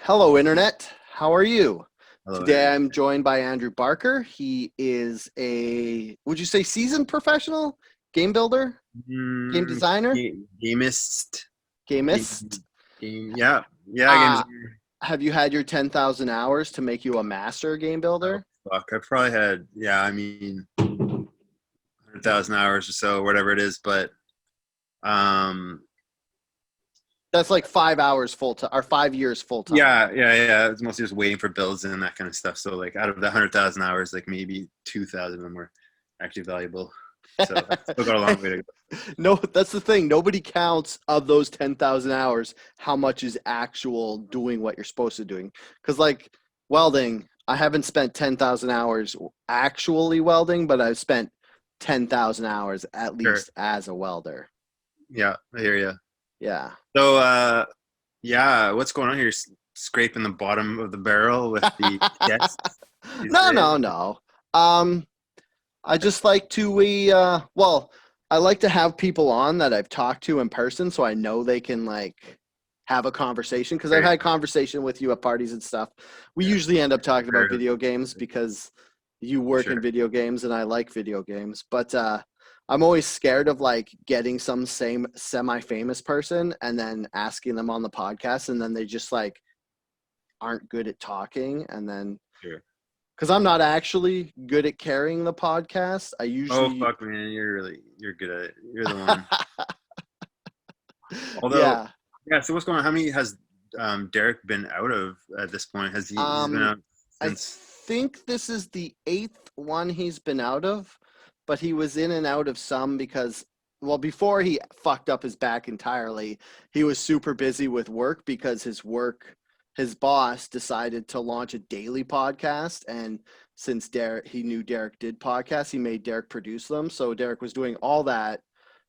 Hello, Internet. How are you? Hello, Today Internet. I'm joined by Andrew Barker. He is would you say seasoned professional? Game builder? Game designer? Gamist. Gamist? Game, yeah. Yeah, games. Uh, have you had your 10,000 hours to make you a master game Oh, builder? fuck. I probably had, 100,000 hours or so, whatever it is. But, um, That's like 5 hours full time or 5 years full time. yeah. It's mostly just waiting for builds and that kind of stuff. So, like, out of the 100,000 hours, like, maybe 2,000 of them were actually valuable. So, I've still got a long way to go. No, that's the thing. Nobody counts of those 10,000 hours how much is actual doing what you're supposed to doing. Because like welding, I haven't spent 10,000 hours actually welding, but I've spent 10,000 hours at Sure. least as a welder. Yeah, I hear you. Yeah. So, what's going on here? Scraping the bottom of the barrel with the chest these No, days? no, no. Um, I just like to I like to have people on that I've talked to in person so I know they can like have a conversation because I've Right. had conversation with you at parties and stuff. We Yeah. usually end up talking about Sure. video games because you work in Sure. video games and I like video games. But I'm always scared of like getting some same semi-famous person and then asking them on the podcast and then they just like aren't good at talking and then Sure. because I'm not actually good at carrying the podcast. I Oh usually, fuck, man! You're good at it. You're the one. Although, yeah. yeah. So what's going on? How many has Derek been out of at this point? He's been Um, out I since? think this is the eighth one he's been out of, but he was in and out of some because, well, before he fucked up his back entirely, he was super busy with work because his boss decided to launch a daily podcast. And since he knew Derek did podcasts, he made Derek produce them. So Derek was doing all that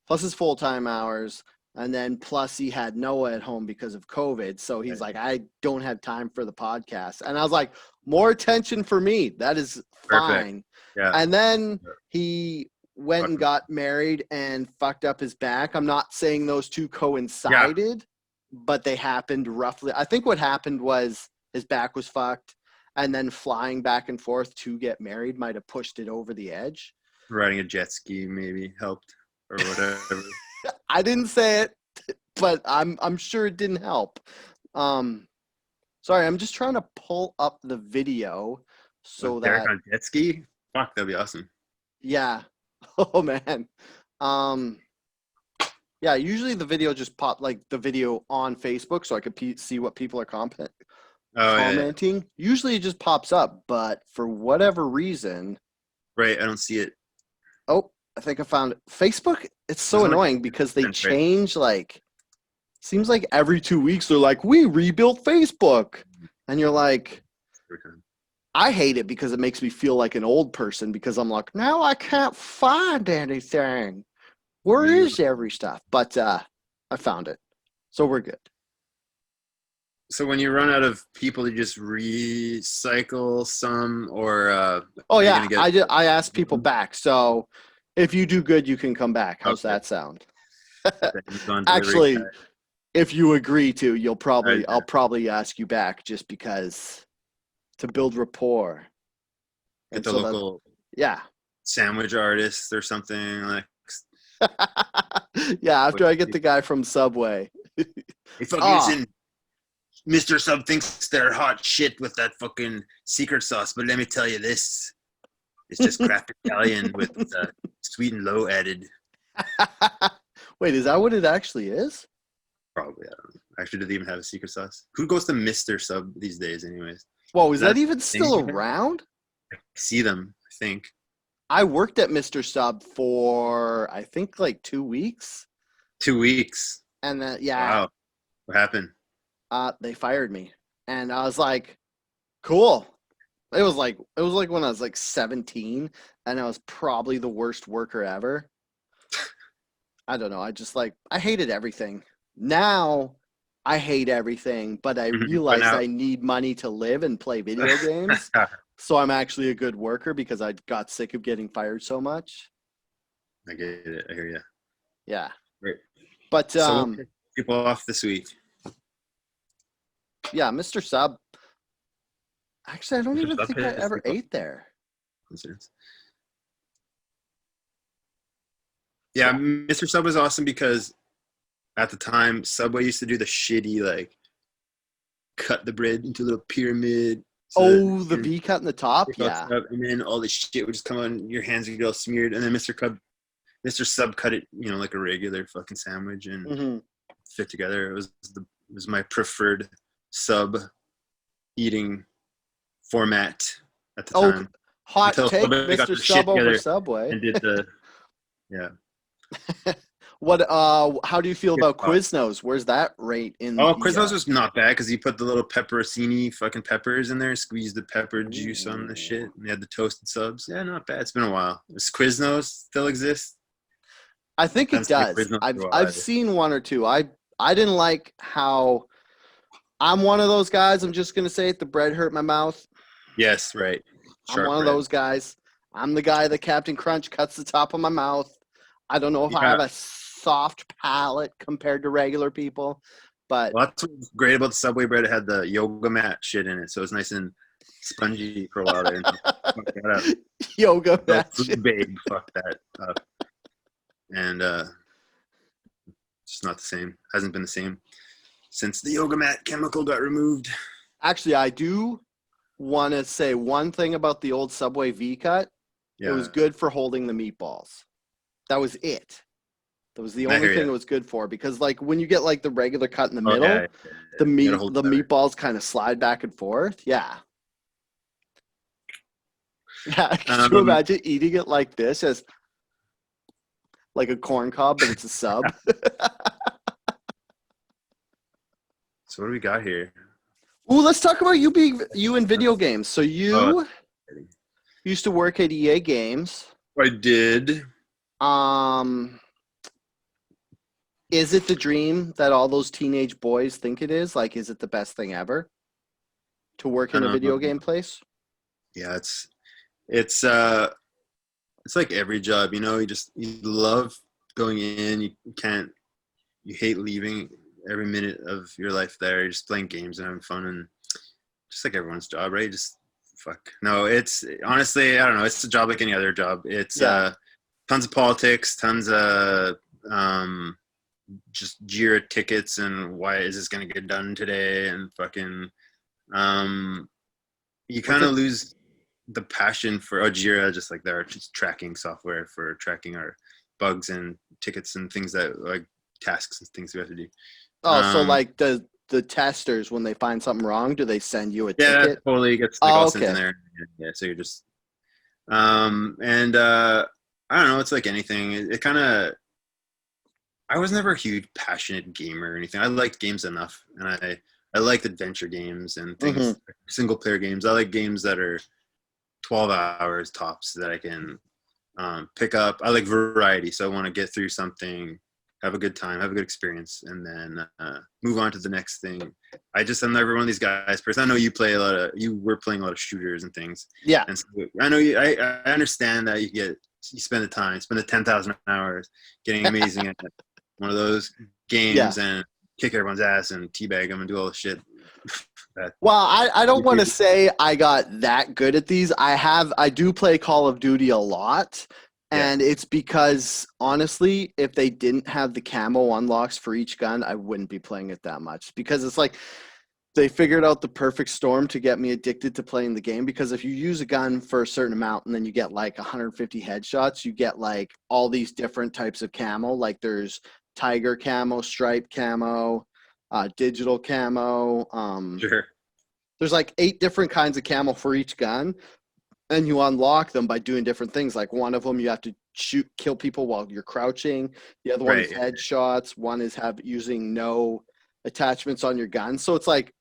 plus his full time hours. And then plus he had Noah at home because of COVID. So he's like, I don't have time for the podcast. And I was like, more attention for me. That is Perfect. fine. Yeah. And then he went Fuck and him. got married and fucked up his back. I'm not saying those two Yeah. coincided, but they happened roughly. I think what happened was his back was fucked. And then flying back and forth to get married might have pushed it over the edge. Riding a jet ski maybe helped or whatever. I didn't say it, but I'm sure it didn't help. Um, sorry, I'm just trying to pull up the video so With Derek that on a jet ski? Fuck, that'd be awesome. yeah. Oh man. Um, yeah. Usually the video just pop like the video on Facebook so I could see what people are Oh yeah. commenting. Usually it just pops up, but for whatever reason, Right. I don't see it. oh, I think I found it. Facebook. It's so There's only annoying because they right. change like seems like every 2 weeks they're like, we rebuilt Facebook. And you're like, I hate it because it makes me feel like an old person because I'm like, now I can't find anything. Where You is every stuff? But I found it. So we're good. So when you run out of people, you just recycle some, or Oh are you yeah, gonna get? I asked people back. So if you do good, you can come back. How's Okay, that sound? got the Amazon delivery guy. Actually, if you agree to, Right, I'll probably ask you back just because to build rapport. get And the so that local yeah. sandwich artist or something like. Yeah, What, after I get the guy from Subway. hey, fucking Ah, listen, Mister Sub thinks they're hot shit with that fucking secret sauce, but let me tell you this: it's just craft Italian with sweet and low added. wait, is that what it actually is? Probably, I don't know. Actually, do they even have a secret sauce? Who goes to Mister Sub these days, anyways? Whoa, is Is that that even a thing? still around? I see them, I think. I worked at Mr. Sub for I think like 2 weeks. 2 weeks. And then yeah, Wow. What happened? they fired me. And I was like, cool. It was like when I was like 17 and I was probably the worst worker ever. I don't know. I hated everything. Now I hate everything, but I But realized now, I need money to live and play video games. I So I'm actually a good worker because I got sick of getting fired so much. get it. I hear you. Yeah. Right. But So we'll kick people off this week. Yeah, Mr. Sub. Actually, I don't Mr. even Sub think I has ever ate there. Yeah, Yeah. Mr. Sub was awesome because at the time Subway used to do the shitty like cut the bread into a little pyramid. So that Oh, the you V cut in the top? pick out Yeah. stuff, and then all this shit would just come on your hands and get all smeared. And then Mr. Sub cut it, like a regular fucking sandwich and Mm-hmm. fit together. It was my preferred sub eating format at the Oh, time hot until take, somebody got Mr. their shit Sub over together Subway. and did the yeah. What how do you feel about TikTok. Quiznos? Where's that rate in Oh, the Quiznos was not bad because you put the little pepperoncini fucking peppers in there, squeeze the pepper juice on the Ooh. shit, and they had the toasted subs. Yeah, not bad. It's been a while. Does Quiznos still exist? I think I it haven't seen a does. Quiznos for a while I've either. seen one or two. I didn't like how I'm one of those guys. I'm just gonna say it. The bread hurt my mouth. Yes, right. I'm Sharp one of bread. those guys. I'm the guy that Captain Crunch cuts the top of my mouth. I don't know if I Yeah. have a soft palate compared to regular people, but Well, that's what's great about the Subway bread. It had the yoga mat shit in it, so it was nice and spongy for a while there. Fuck that up. yoga Little match. food babe, fuck that up. And it's not the same. Hasn't been the same since the yoga mat chemical got removed. Actually, I do want to say one thing about the old Subway V cut. Yeah, It was good for holding the meatballs. That was it. That was the I only hear thing you. it was good for because like when you get like the regular cut in the Oh middle, yeah, yeah. You gotta hold the together. meatballs kind of slide back and forth. Yeah. Yeah. Could you Um, imagine eating it like this as like a corn cob, but it's a sub? so what do we got here? Ooh, let's talk about you in video games. So Oh, you used to work at EA Games. I did. Um, is it the dream that all those teenage boys think it is? Like, is it the best thing ever to work in a video Um, game place? yeah, it's it's like every job, you love going in, you hate leaving every minute of your life there. You're just playing games and having fun, and just like everyone's job, right? Just fuck. No, it's honestly, I don't know. It's a job like any other job. It's Yeah. tons of politics, tons of just Jira tickets, and why is this gonna get done today? And fucking, you What's kind of it? lose the passion for Jira, just like their just tracking software for tracking our bugs and tickets and things that like tasks and things we have to do. Oh, so Um, like the testers when they find something wrong, do they send you a yeah, ticket? totally gets like Oh, all sent in okay. there. Yeah, so you're just and I don't know. It's like anything. It kind of. I was never a huge passionate gamer or anything. I liked games enough, and I liked adventure games and Mm-hmm. things, single player games. I like games that are 12 hours tops that I can pick up. I like variety, so I want to get through something, have a good time, have a good experience, and then move on to the next thing. I'm never one of these guys. Person, I know you were playing a lot of shooters and things, Yeah. and so I know I understand that you spend the time, spend the 10,000 hours getting amazing at one of those Yeah. games and kick everyone's ass and teabag them and do all the shit. that Well, I don't want to say I got that good at these. I do play Call of Duty a lot. yeah, And it's because honestly, if they didn't have the camo unlocks for each gun, I wouldn't be playing it that much. Because it's like they figured out the perfect storm to get me addicted to playing the game. Because if you use a gun for a certain amount and then you get like 150 headshots, you get like all these different types of camo. Like there's tiger camo, stripe camo, digital camo. sure, There's like 8 different kinds of camo for each gun, and you unlock them by doing different things. Like one of them, you have to kill people while you're crouching. The other one is right. headshots. One is using no attachments on your gun. So it's like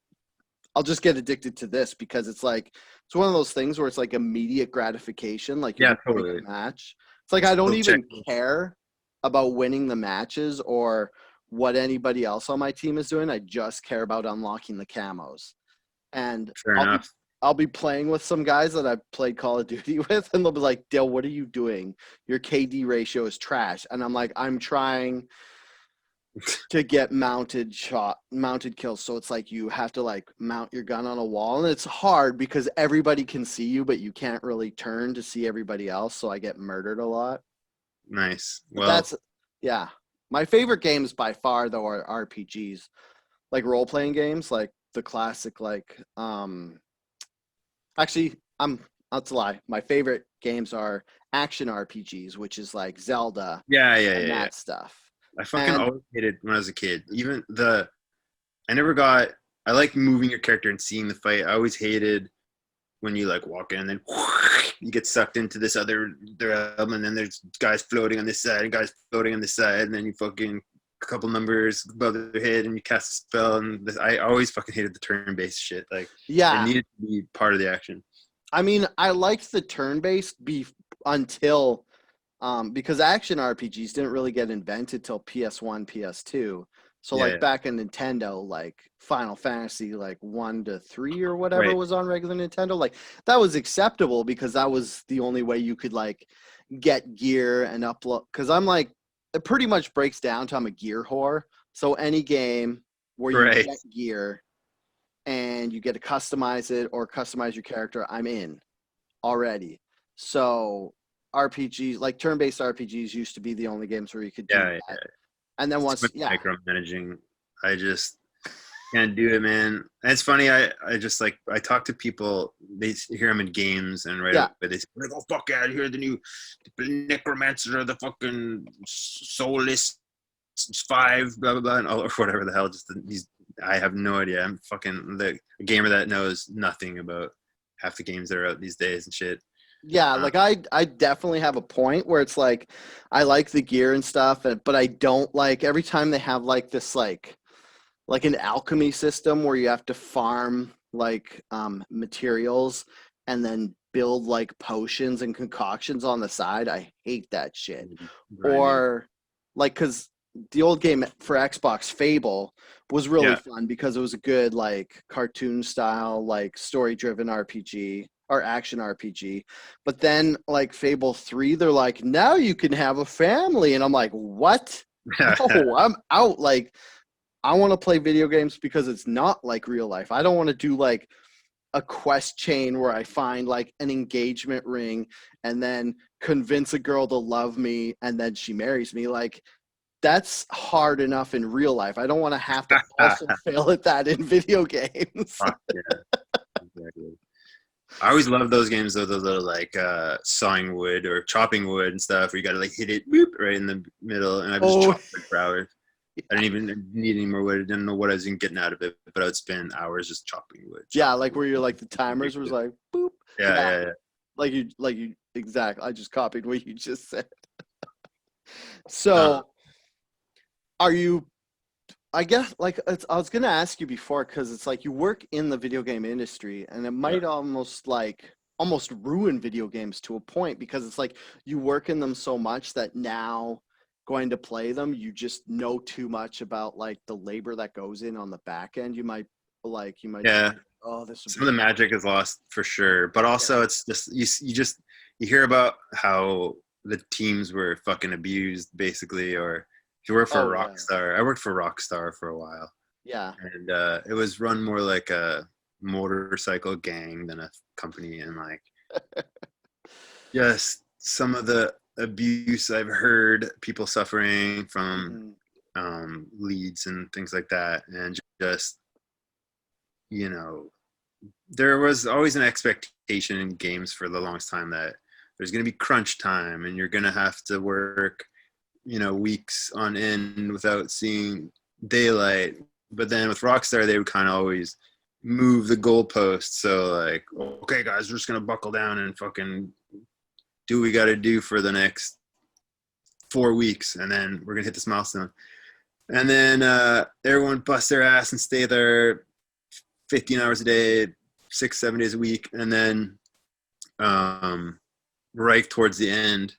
I'll just get addicted to this because it's like it's one of those things where it's like immediate gratification. Like if Yeah, you win totally. a match, it's like I don't Little check. even care about winning the matches or what anybody else on my team is doing. I just care about unlocking the camos. And Fair enough. I'll be playing with some guys that I've played Call of Duty with, and they'll be like, Dale, what are you doing? Your KD ratio is trash. And I'm like, I'm trying to get mounted kills. So it's like you have to like mount your gun on a wall, and it's hard because everybody can see you, but you can't really turn to see everybody else. So I get murdered a lot. Nice. But Well, that's yeah. My favorite games by far though are RPGs, like role playing games, like the classic actually I'm that's a lie. My favorite games are action RPGs, which is like Zelda yeah, yeah, and yeah, yeah. that stuff. I fucking And always hated when I was a kid. Even I never got. I like moving your character and seeing the fight. I always hated when you like walk in and then you get sucked into this other realm, and then there's guys floating on this side and guys floating on this side, and then you fucking a couple numbers above their head and you cast a spell. And I always fucking hated the turn-based shit. Like it yeah, needed to be part of the action. I mean, I liked the turn-based beef until because action RPGs didn't really get invented till PS1, PS2. So Yeah, like yeah. back in Nintendo, like Final Fantasy like 1 to 3 or whatever Right. was on regular Nintendo, like that was acceptable because that was the only way you could like get gear and upload, cuz I'm like it pretty much breaks down to I'm a gear whore. So any game where you Right. get gear and you get to customize it or customize your character, I'm in already. So RPGs, like turn-based RPGs, used to be the only games where you could do Yeah, yeah. that. And then It's too once, much yeah, micromanaging. I just can't do it, man. And it's funny. I just like I talk to people. They hear them in games, and right away yeah, they say, like, "Oh fuck out of here! The new necromancer, the fucking soulless 5, blah blah blah," and all or whatever the hell. Just these. I have no idea. I'm fucking the a gamer that knows nothing about half the games that are out these days and shit. yeah. Uh, Like I definitely have a point where it's like I like the gear and stuff, but I don't like every time they have like this like an alchemy system where you have to farm like materials and then build like potions and concoctions on the side. I hate that shit. grinding. Or like because the old game for Xbox Fable was really Yeah. fun because it was a good like cartoon style like story driven RPG or action RPG. But then like Fable 3 they're like now you can have a family and I'm like what? No, I'm out. Like I want to play video games because it's not like real life. I don't want to do like a quest chain where I find like an engagement ring and then convince a girl to love me and then she marries me. Like that's hard enough in real life. I don't want to have to also fail at that in video games. Fuck yeah. Exactly. I always love those games though, those little like sawing wood or chopping wood and stuff where you gotta like hit it boop, right in the middle, and I've just Oh, chopped wood for hours. I didn't even need any more wood. I didn't know what I was even getting out of it, but I would spend hours just chopping wood, yeah, chopping like wood. where you're like the timers was Ridiculous. like boop. Yeah, Yeah, yeah, yeah. like you exactly. I just copied what you just said. Uh, So, are you I guess like I was gonna ask you before because it's like you work in the video game industry and it yeah, might almost ruin video games to a point because it's like you work in them so much that now going to play them you just know too much about like the labor that goes in on the back end. You might just yeah. think, oh, this would Some be of the magic is lost for sure, but yeah. also it's just you just you hear about how the teams were fucking abused basically, or if you work for Oh yeah. Rockstar. I worked for Rockstar for a while, Yeah. and it was run more like a motorcycle gang than a company, and like just some of the abuse I've heard people suffering from Hmm. leads and things like that, and just you know there was always an expectation in games for the longest time that there's going to be crunch time and you're going to have to work weeks on end without seeing daylight. But then with Rockstar they would kind of always move the goalposts, so like, okay guys, we're just going to buckle down and fucking do what we got to do for the next 4 weeks, and then we're going to hit this milestone, and then everyone busts their ass and stay there 15 hours a day, 6 7 days a week, and then um, right towards the end,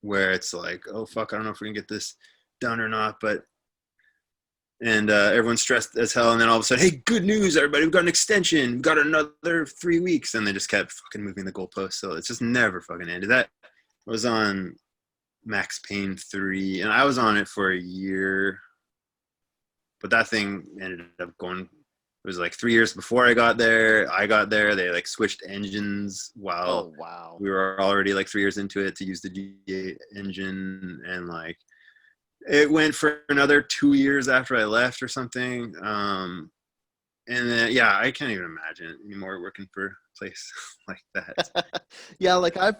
where it's like, oh fuck, I don't know if we can get this done or not, but and everyone's stressed as hell, and then all of a sudden, hey, good news, everybody, we've got an extension, we've got another 3 weeks, and they just kept fucking moving the goalposts, so it's just never fucking ended. That was on Max Payne 3, and I was on it for a year, but that thing ended up going. It was like 3 years before I got there. I got there. They like switched engines Oh while wow. we were already like 3 years into it to use the G8 engine, and like it went for another 2 years after I left or something. And then yeah, I can't even imagine anymore working for a place like that. Yeah, like I've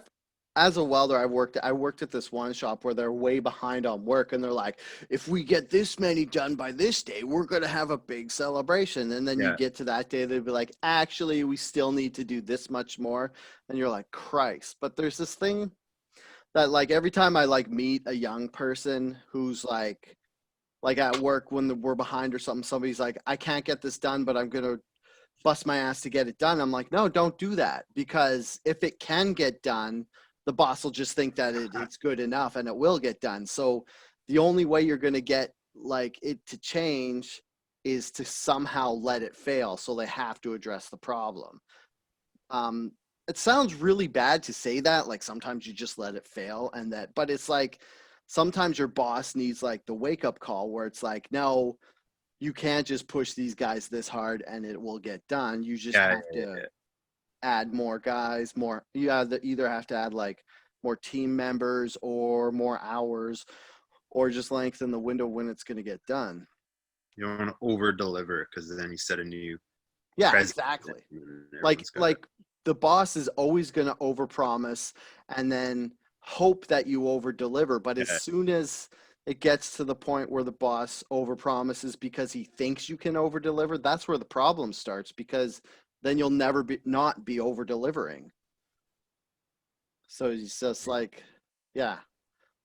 as a welder, I worked at this one shop where they're way behind on work and they're like, if we get this many done by this day, we're gonna have a big celebration. And then you Yeah, get to that day, they'd be like, actually, we still need to do this much more. And you're like, Christ. But there's this thing that like every time I like meet a young person who's like at work when we're behind or something, somebody's like, I can't get this done, but I'm gonna bust my ass to get it done. I'm like, no, don't do that, because if it can get done, the boss will just think that it's good enough and it will get done. So the only way you're going to get like it to change is to somehow let it fail. So they have to address the problem. Um, it sounds really bad to say that, like sometimes you just let it fail and that, but it's like sometimes your boss needs like the wake up call where it's like, no, you can't just push these guys this hard and it will get done. You just yeah, have to add more guys, more you either have to add like more team members or more hours or just lengthen the window when it's going to get done. you don't want to over deliver because then you set a new Yeah, president exactly. and Like everyone's got to. like the boss is always going to overpromise and then hope that you over deliver, but as Yeah, soon as it gets to the point where the boss overpromises because he thinks you can over deliver, that's where the problem starts, because then you'll never be not be over delivering. So it's just like, yeah,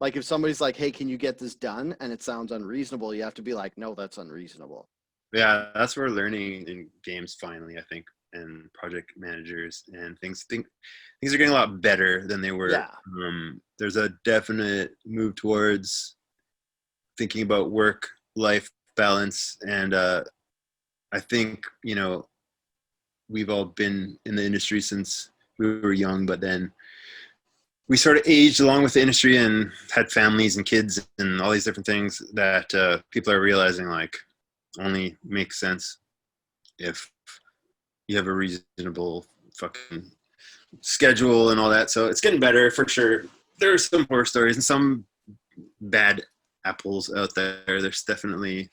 like if somebody's like, hey, can you get this done, and it sounds unreasonable, you have to be like, no, that's unreasonable. yeah, that's where learning in games finally, I think, and project managers and things are getting a lot better than they were. Yeah. There's a definite move towards thinking about work life balance, and I think we've all been in the industry since we were young, but then we sort of aged along with the industry and had families and kids and all these different things that people are realizing like only makes sense if you have a reasonable fucking schedule and all that. So it's getting better for sure. There's some horror stories and some bad apples out there. There's definitely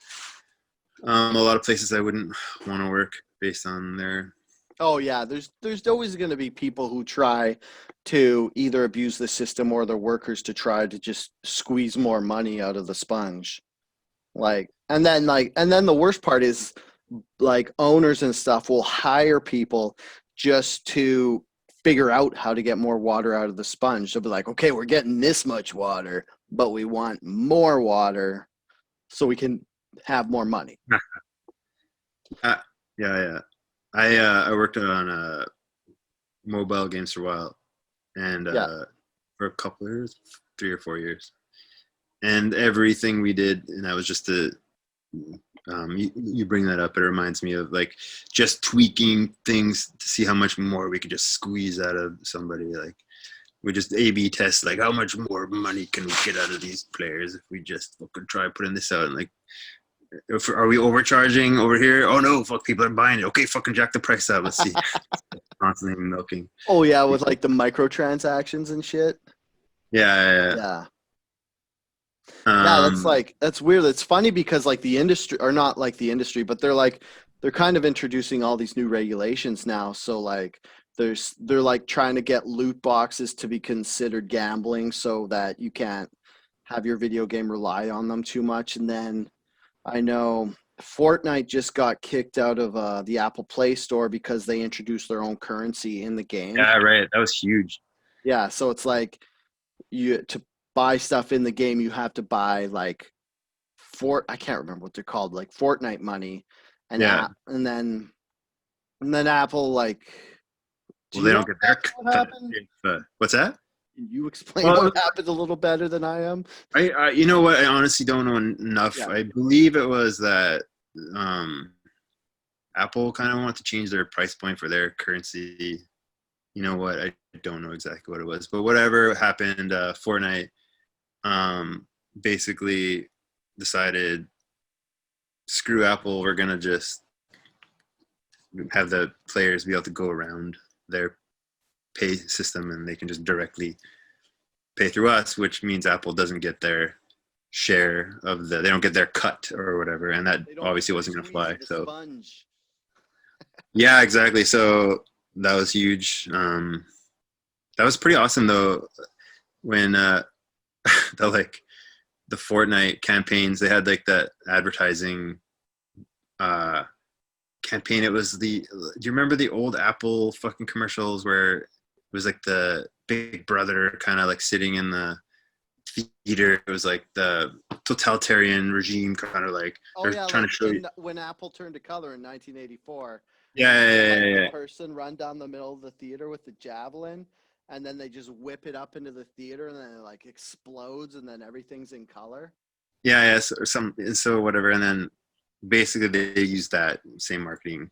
a lot of places I wouldn't want to work based on their. Oh yeah, there's always going to be people who try to either abuse the system or their workers to try to just squeeze more money out of the sponge. And then the worst part is like owners and stuff will hire people just to figure out how to get more water out of the sponge. They'll be like, okay, we're getting this much water, but we want more water so we can have more money. Yeah, yeah. I worked on mobile games for a while, and Yeah. for a couple of years, 3 or 4 years, and everything we did, and that was just to you bring that up. It reminds me of like just tweaking things to see how much more we could just squeeze out of somebody. Like we just A/B test, like how much more money can we get out of these players if we just fucking try putting this out. And like, are we overcharging over here? Oh no, fuck, people are buying it. Okay, fucking jack the price up. Let's see. Constantly milking Oh yeah, with people. like the microtransactions and shit. Yeah, Yeah. yeah. Yeah, that's weird. It's funny because like the industry, or not like the industry, but they're kind of introducing all these new regulations now. So like they're like trying to get loot boxes to be considered gambling so that you can't have your video game rely on them too much. And then I know Fortnite just got kicked out of the Apple Play Store because they introduced their own currency in the game. Yeah, right. That was huge. Yeah, so it's like you to buy stuff in the game, you have to buy like I can't remember what they're called, like Fortnite money, and Yeah. Apple like, do Well, you they know don't get their exactly what cut. happened? What's that? Can you explain Well, what happened a little better than I am? you know what? I honestly don't know enough. Yeah. I believe it was that um, Apple kind of wanted to change their price point for their currency. You know what? I don't know exactly what it was, but whatever happened, Fortnite basically decided screw Apple. We're gonna just have the players be able to go around their pay system, and they can just directly pay through us, which means Apple doesn't get their share of they don't get their cut or whatever, and that They don't get obviously their wasn't going to squeeze fly. of the So sponge. yeah, exactly. So that was huge. That was pretty awesome though when the like the Fortnite campaigns, they had like that advertising uh campaign. It was do you remember the old Apple fucking commercials where it was like the big brother kind of like sitting in the theater? It was like the totalitarian regime kind of like Oh they're yeah, trying to like show you. when Apple turned to color in 1984, Yeah, and they had yeah, like yeah, the yeah. person run down the middle of the theater with the javelin, and then they just whip it up into the theater, and then it like explodes, and then everything's in color. Yeah, so, or so whatever, and then basically they use that same marketing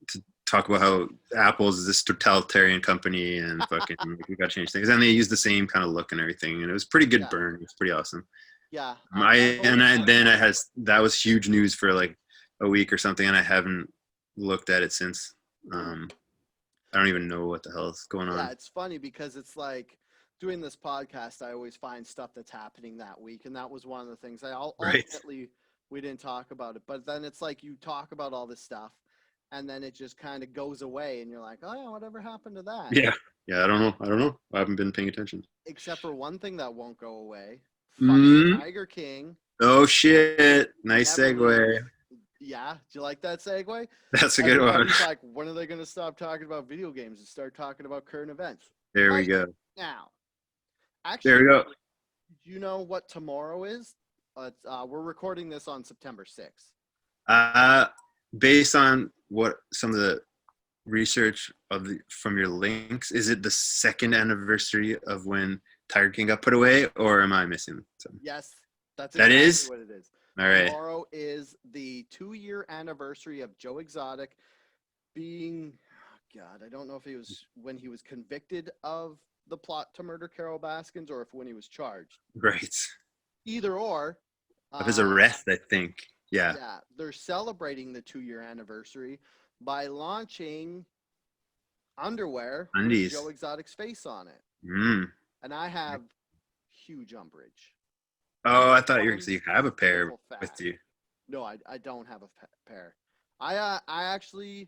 to talk about how Apple's is this totalitarian company and fucking like, we got to change things, and they use the same kind of look and everything, and it was pretty good Yeah, burn. It was pretty awesome. yeah. I and I then I has that was huge news for like a week or something, and I haven't looked at it since. I don't even know what the hell is going Yeah, on. it's funny because it's like doing this podcast, I always find stuff that's happening that week, and that was one of the things. Right. Ultimately we didn't talk about it, but then it's like you talk about all this stuff, and then it just kind of goes away, and you're like, oh yeah, whatever happened to that? Yeah. Yeah. I don't know. I don't know. I haven't been paying attention. Except for one thing that won't go away. Fucking Mm. Tiger King. Oh shit! Nice Never segue. leaves. Yeah, do you like that segue? That's a good one. Everybody's like, when are they going to stop talking about video games and start talking about current events? There we Right go. now. There Actually, we go. do you know what tomorrow is? We're recording this on September 6th. Uh, Based on what some of the research from your links, is it the second anniversary of when Tiger King got put away, or am I missing something? Yes, that's That exactly is? what it is. All right. Tomorrow is the 2-year anniversary of Joe Exotic being, God, I don't know if he was when he was convicted of the plot to murder Carol Baskins or if when he was charged. Right. Either or. Of his arrest, I think. Yeah. Yeah, they're celebrating the 2-year anniversary by launching underwear Undies. with Joe Exotic's face on it. Mm. And I have huge umbrage. Oh, I thought you have a pair with you. No, I don't have a pair. I actually,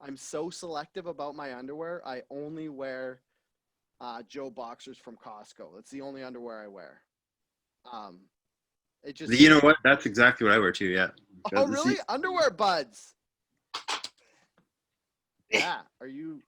I'm so selective about my underwear. I only wear Joe boxers from Costco. That's the only underwear I wear. It just. You know what? That's exactly what I wear too. Yeah. Oh really? Underwear buds. Yeah. Are you?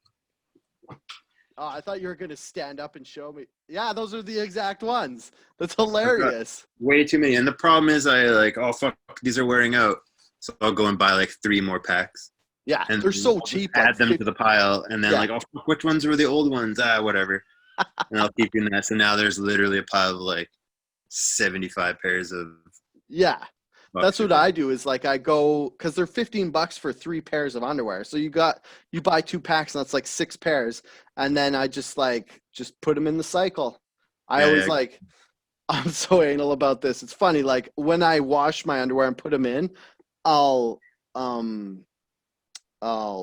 Oh, I thought you were gonna stand up and show me. Yeah, those are the exact ones. That's hilarious. Way too many, and the problem is, I like, oh fuck, these are wearing out, so I'll go and buy like 3 more packs. Yeah, And they're so I'll just cheap. add them to the pile, and then like, oh fuck, which ones were the old ones? Whatever. And I'll keep doing that. So now there's literally a pile of like 75 pairs of. Yeah. That's what I do is like I go because they're $15 for 3 pairs of underwear. So you buy 2 packs and that's like 6 pairs. And then I just put them in the cycle. I'm so anal about this. It's funny. Like when I wash my underwear and put them in, I'll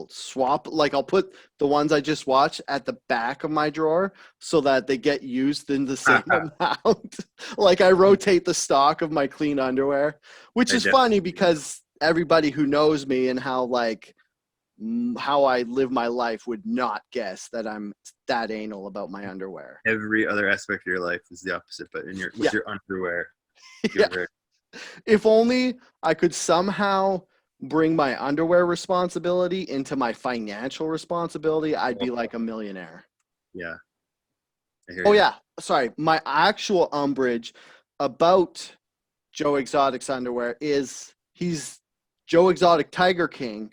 swap, like I'll put the ones I just watched at the back of my drawer so that they get used in the same amount. Like I rotate the stock of my clean underwear, which is funny because everybody who knows me and how I live my life would not guess that I'm that anal about my underwear. Every other aspect of your life is the opposite, but with your underwear, yeah. If only I could somehow bring my underwear responsibility into my financial responsibility, I'd be like a millionaire. Yeah. Yeah. Sorry. My actual umbrage about Joe Exotic's underwear is he's Joe Exotic Tiger King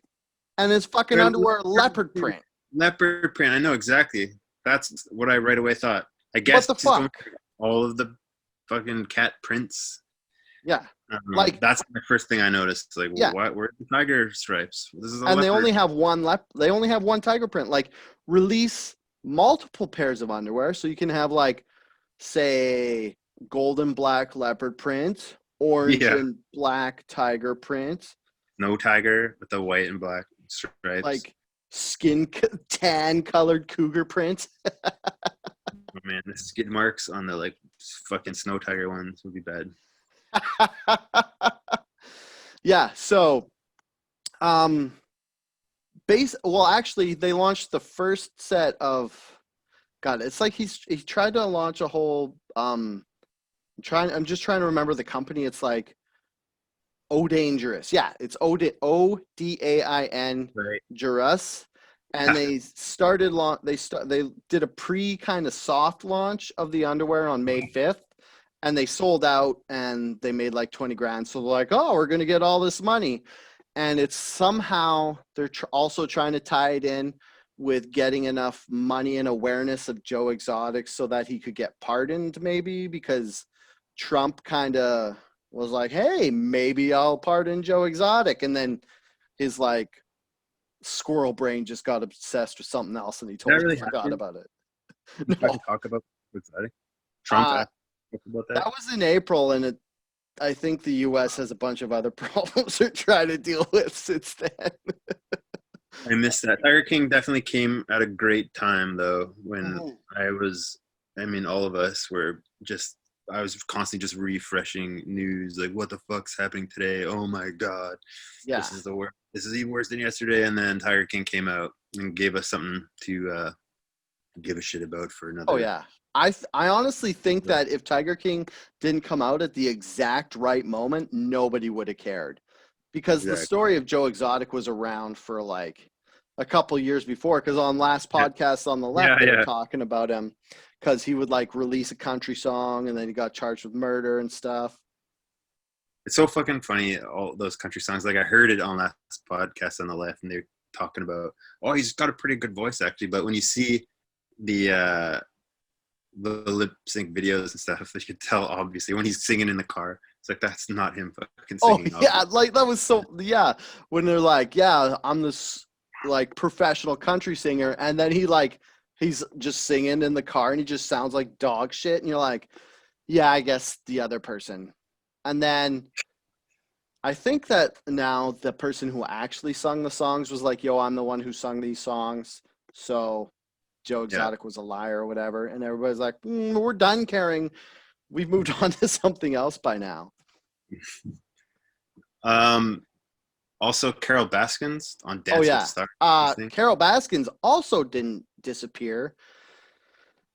and his fucking underwear leopard print. Leopard print. I know exactly. That's what I right away thought. I guess what the fuck? All of the fucking cat prints. Yeah. Like that's the first thing I noticed. Like, yeah. Where's the tiger stripes? This is and they only have one tiger print. Like, release multiple pairs of underwear so you can have like, say, golden black leopard print orange Yeah. and black tiger print, No tiger with the white and black stripes. like tan colored cougar print. Oh man, the skid marks on the like fucking snow tiger ones would be bad. Yeah, so actually they launched the first set of God, it's like he tried to launch a whole I'm just trying to remember the company. It's like O Dangerous. Yeah, it's Odain Right. Jurus. And they they did a pre kind of soft launch of the underwear on May 5th, and they sold out and they made like 20 grand. So they're like, "Oh, we're going to get all this money." And it's somehow they're also trying to tie it in with getting enough money and awareness of Joe Exotic so that he could get pardoned, maybe, because Trump kind of was like, "Hey, maybe I'll pardon Joe Exotic," and then his like squirrel brain just got obsessed with something else, and he That totally really forgot happened. about it. We No, to talk about exotic. Trump uh, asked about that. that was in April, and I think the U.S. has a bunch of other problems they're trying to deal with since then. I missed that. Tiger King definitely came at a great time though when Mhm. I was I mean all of us were just I was constantly just refreshing news like what the fuck's happening today? Oh my god. Yeah. This is the worst. This is even worse than yesterday and then Tiger King came out and gave us something to give a shit about for Oh another. yeah. I honestly think that if Tiger King didn't come out at the exact right moment, nobody would have cared. Because the Exactly. story of Joe Exotic was around for like a couple years before. Because on last Yeah. podcast on the Yeah, left, they were yeah. talking about him because he would like release a country song and then he got charged with murder and stuff. It's so fucking funny, all those country songs. Like I heard it on last podcast on the left, and they're talking about, oh, he's got a pretty good voice actually. But when you see the lip sync videos and stuff, you could tell obviously when he's singing in the car, it's like that's not him fucking Oh singing. yeah, Obviously. like that was so yeah. When they're like, yeah, I'm this like professional country singer, and then he's just singing in the car and he just sounds like dog shit, and you're like, yeah, I guess the other person. And then I think that now the person who actually sung the songs was like, yo, I'm the one who sung these songs. So Joe Yeah. Exotic was a liar or whatever. And everybody's like, we're done caring. We've moved on to something else by now. Um. Also, Carol Baskins on Oh, Dance with the yeah. Stars. This thing. Carol Baskins also didn't disappear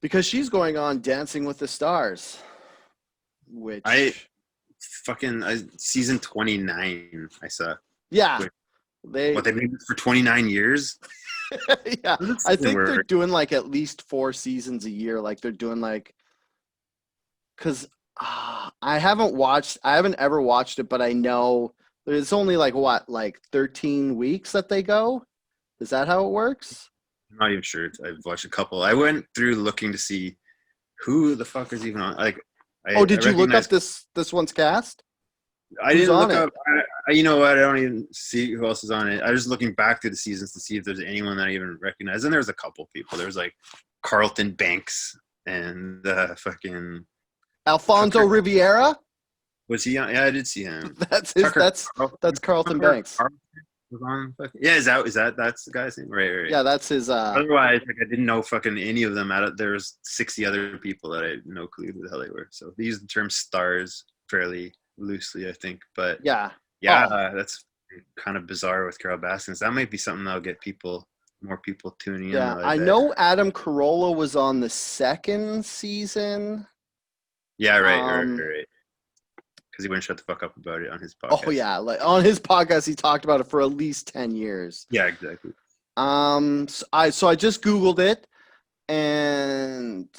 because she's going on Dancing with the Stars, I which, fucking season 29. I saw. yeah, Wait, they, what they made this for 29 years? yeah, How does I this even think they're work? doing like at least 4 seasons a year. Like they're doing like, because I haven't ever watched it, but I know it's only like what, like 13 weeks that they go. Is that how it works? I'm not even sure. I've watched a couple. I went through looking to see who the fuck is even on. Like, Oh, I did you look up recognize. this one's cast? I Who's didn't on look it? up. You know what? I don't even see who else is on it. I was looking back through the seasons to see if there's anyone that I even recognize. And there was a couple people. There was like Carlton Banks and fucking Alfonso Tucker. Riviera? Was he on? Yeah, I did see him. That's his. Tucker. That's Carlton Tucker Banks. Carlton was on. Yeah, is that that's the guy's name? Right, right, right. Yeah, that's his. Otherwise, like I didn't know fucking any of them. There's 60 other people that I had no clue who the hell they were. So they use the term stars fairly loosely, I think. But Yeah. yeah, Oh, that's kind of bizarre with Carol Baskins. That might be something that'll get more people tuning in. yeah. Though I I bet. know Adam Carolla was on the second season. Yeah, right. Um. Because he wouldn't shut the fuck up about it on his Oh podcast. yeah, like on his podcast, he talked about it for at least 10 years. Yeah, exactly. So I just Googled it, and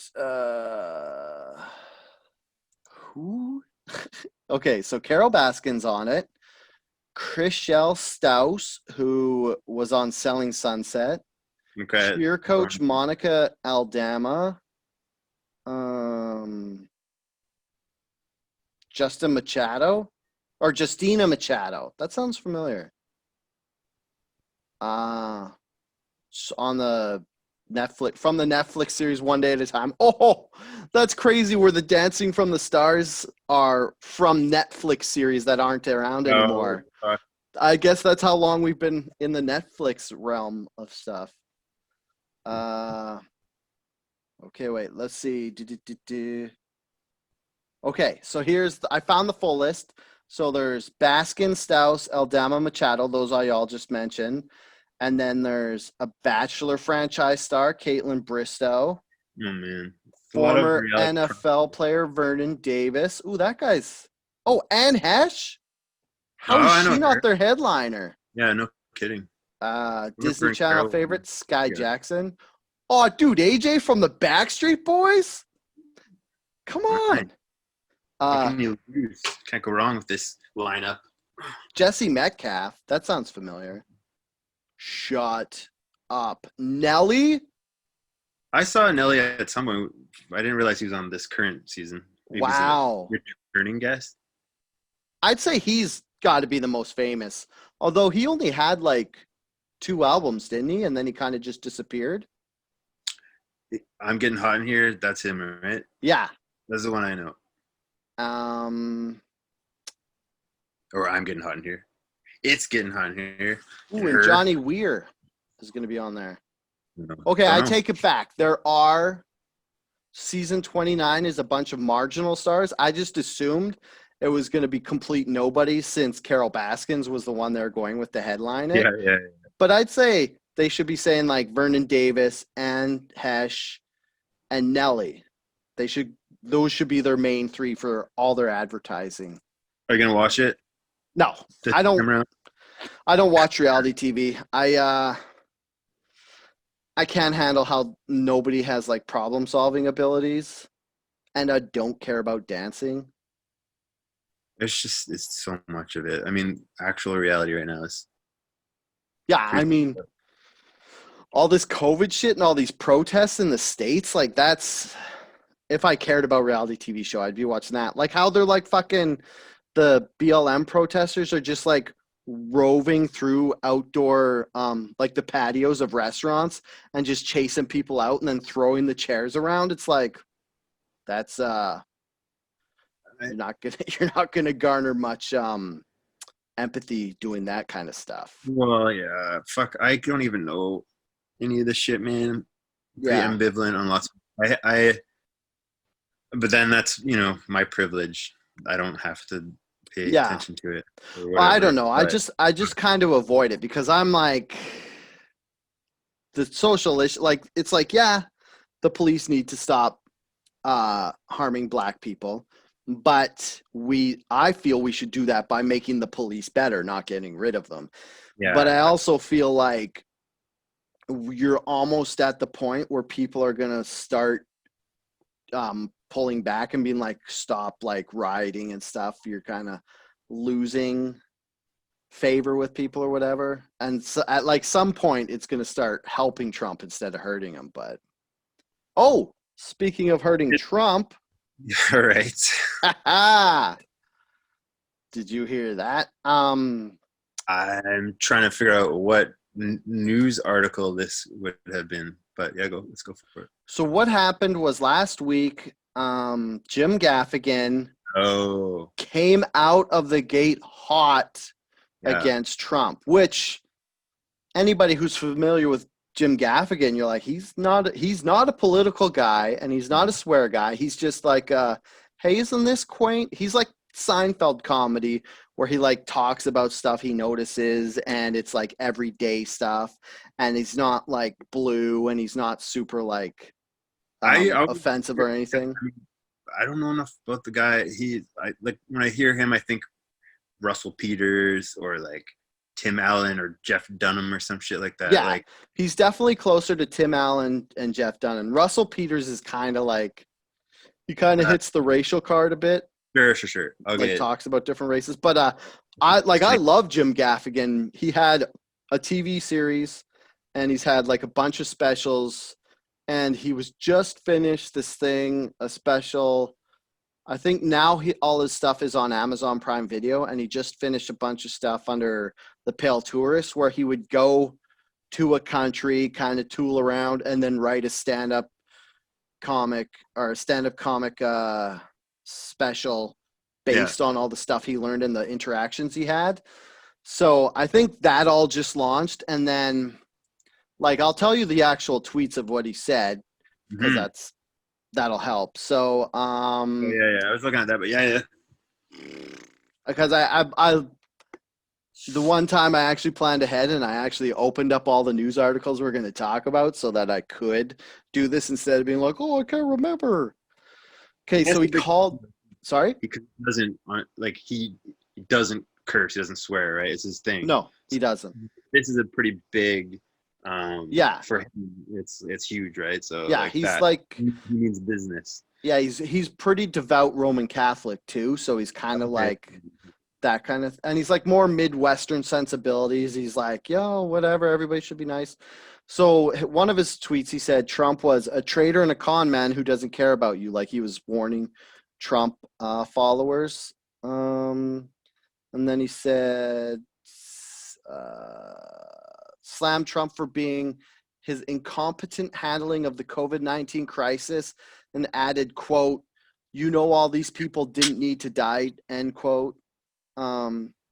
who? Okay, so Carol Baskin's on it. Chriselle Staus, who was on Selling Sunset. Okay. Cheer coach Monica Aldama. Um, Justin Machado or Justina Machado. That sounds familiar. On the from the Netflix series One Day at a Time. Oh, that's crazy. Where the Dancing from the Stars are from Netflix series that aren't around Oh, anymore. I guess that's how long we've been in the Netflix realm of stuff. Okay, wait. Let's see. Okay, so I found the full list. So there's Baskin, Staus, Eldama, Machado. Those I all just mentioned. And then there's a Bachelor franchise star, Caitlin Bristow. oh man, a lot of Former reality. NFL player, Vernon Davis. Ooh, that guy's. Oh, Anne Hesh? How Oh, is I know she not her. their headliner? Yeah, no kidding. Disney Remember Channel Carol? favorite, Sky Yeah, Jackson. Oh, dude, AJ from the Backstreet Boys? Come right. on. How Uh, can you lose? Can't go wrong with this lineup. Jesse Metcalf. That sounds familiar. Shut up. Nelly? I saw Nelly at some point. I didn't realize he was on this current season. Maybe he's a Wow. returning guest. I'd say he's got to be the most famous. Although he only had like 2 albums, didn't he? And then he kind of just disappeared. I'm getting hot in here. That's him, right? Yeah. That's the one I know. Um. Or I'm getting hot in here. It's getting hot in here. Ooh, and Her. Johnny Weir is going to be on there. No, Okay, don't I know. take it back. There are season 29 is a bunch of marginal stars. I just assumed it was going to be complete nobody since Carol Baskins was the one they're going with to headline it. Yeah. But I'd say they should be saying like Vernon Davis and Hesh and Nelly. Those should be their main three for all their advertising. Are you gonna watch it No, this I don't. time around? I don't watch reality TV. I can't handle how nobody has like problem solving abilities, and I don't care about dancing. It's so much of it. I mean, actual reality right now is Yeah, I pretty. mean, all this COVID shit and all these protests in the States, like that's if I cared about reality TV show, I'd be watching that. Like how they're like fucking the BLM protesters are just like roving through outdoor like the patios of restaurants and just chasing people out and then throwing the chairs around. It's like that's you're not gonna garner much empathy doing that kind of stuff. Well, yeah. Fuck, I don't even know any of this shit, man. Pretty Yeah. ambivalent on lots. But then that's my privilege. I don't have to pay Yeah. attention to it or Well, I don't whatever. know. I But just kind of avoid it because I'm like the social issue. Like it's like yeah, the police need to stop harming black people, but I feel we should do that by making the police better, not getting rid of them. But yeah, I also feel like you're almost at the point where people are gonna start pulling back and being like, stop like rioting and stuff. You're kind of losing favor with people or whatever. And so at like some point, it's going to start helping Trump instead of hurting him. But oh, speaking of hurting Trump, all right. did you hear that? I'm trying to figure out what news article this would have been, but yeah, let's go for it. So what happened was last week, Jim Gaffigan came out of the gate hot against Trump, which anybody who's familiar with Jim Gaffigan, you're like, he's not a political guy and he's not a swear guy. He's just like, hey, isn't this quaint? He's like Seinfeld comedy where he like talks about stuff he notices and it's like everyday stuff. And he's not like blue and he's not super like offensive or anything. I don't know enough about the guy. Like when I hear him, I think Russell Peters or like Tim Allen or Jeff Dunham or some shit like that. Yeah, like he's definitely closer to Tim Allen and Jeff Dunham. Russell Peters is kind of like he kind of hits the racial card a bit. Sure. Like talks about different races, but I love Jim Gaffigan. He had a TV series, and he's had like a bunch of specials, and he was just finished this thing, a special. I think now all his stuff is on Amazon Prime Video, and he just finished a bunch of stuff under The Pale Tourist, where he would go to a country, kind of tool around, and then write a stand-up comic special Yeah. based on all the stuff he learned and the interactions he had. So I think that all just launched, and then like I'll tell you the actual tweets of what he said because Hmm. that'll help. So Oh, yeah. I was looking at that, but yeah. because I the one time I actually planned ahead and I actually opened up all the news articles we're going to talk about so that I could do this instead of being like, oh, I can't remember. Okay, He has so he to be, called. Sorry? he doesn't like he doesn't curse. He doesn't swear. Right? It's his thing. No, he So doesn't. this is a pretty big Yeah, for him. It's huge, right? So yeah, like he's that like, he means business. yeah, he's pretty devout Roman Catholic too, so he's kind of Okay. like that kind of, and he's like more Midwestern sensibilities. He's like, yo, whatever, everybody should be nice. So one of his tweets, he said Trump was a traitor and a con man who doesn't care about you. Like he was warning Trump followers. And then he said, uh, slam Trump for being his incompetent handling of the COVID-19 crisis and added, quote, you know, all these people didn't need to die, end quote.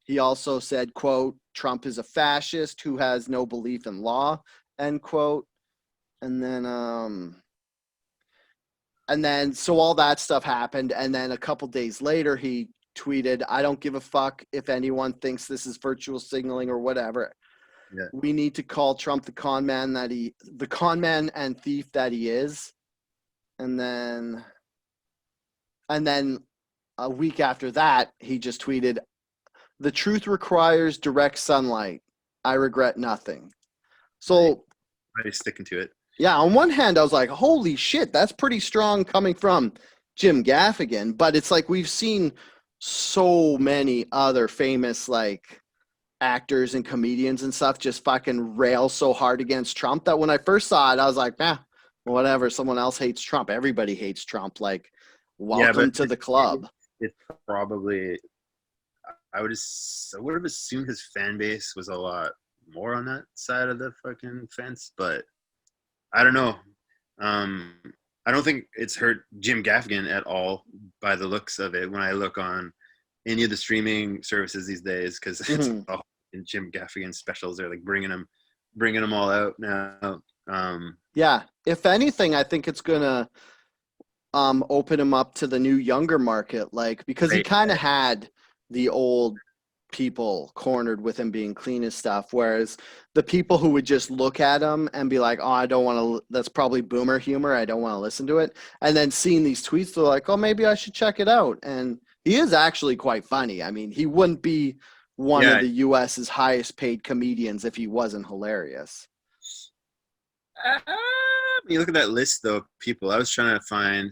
He also said, quote, Trump is a fascist who has no belief in law, end quote. And then so all that stuff happened. And then a couple days later, he tweeted, I don't give a fuck if anyone thinks this is virtual signaling or whatever. Yeah. We need to call Trump the con man and thief that he is. And then a week after that, he just tweeted, the truth requires direct sunlight. I regret nothing. Right. So, Right. Sticking to it. yeah, on one hand, I was like, holy shit, that's pretty strong coming from Jim Gaffigan. But it's like we've seen so many other famous, like, actors and comedians and stuff just fucking rail so hard against Trump that when I first saw it, I was like, whatever. Someone else hates Trump. Everybody hates Trump. Like, Yeah, welcome but to the club. it's probably I would have assumed his fan base was a lot more on that side of the fucking fence, but I don't know. Um, I don't think it's hurt Jim Gaffigan at all by the looks of it when I look on any of the streaming services these days because it's Mm-hmm. all in Jim Gaffigan specials. They're like bringing them all out now. Yeah. If anything, I think it's gonna open him up to the new younger market, like because he Right. kind of had the old people cornered with him being clean as stuff, whereas the people who would just look at him and be like, oh, I don't want to, that's probably boomer humor, I don't want to listen to it, and then seeing these tweets, they're like, oh, maybe I should check it out. And he is actually quite funny. I mean, he wouldn't be one of Yeah. the US's highest paid comedians if he wasn't hilarious. You look at that list though, of people. I was trying to find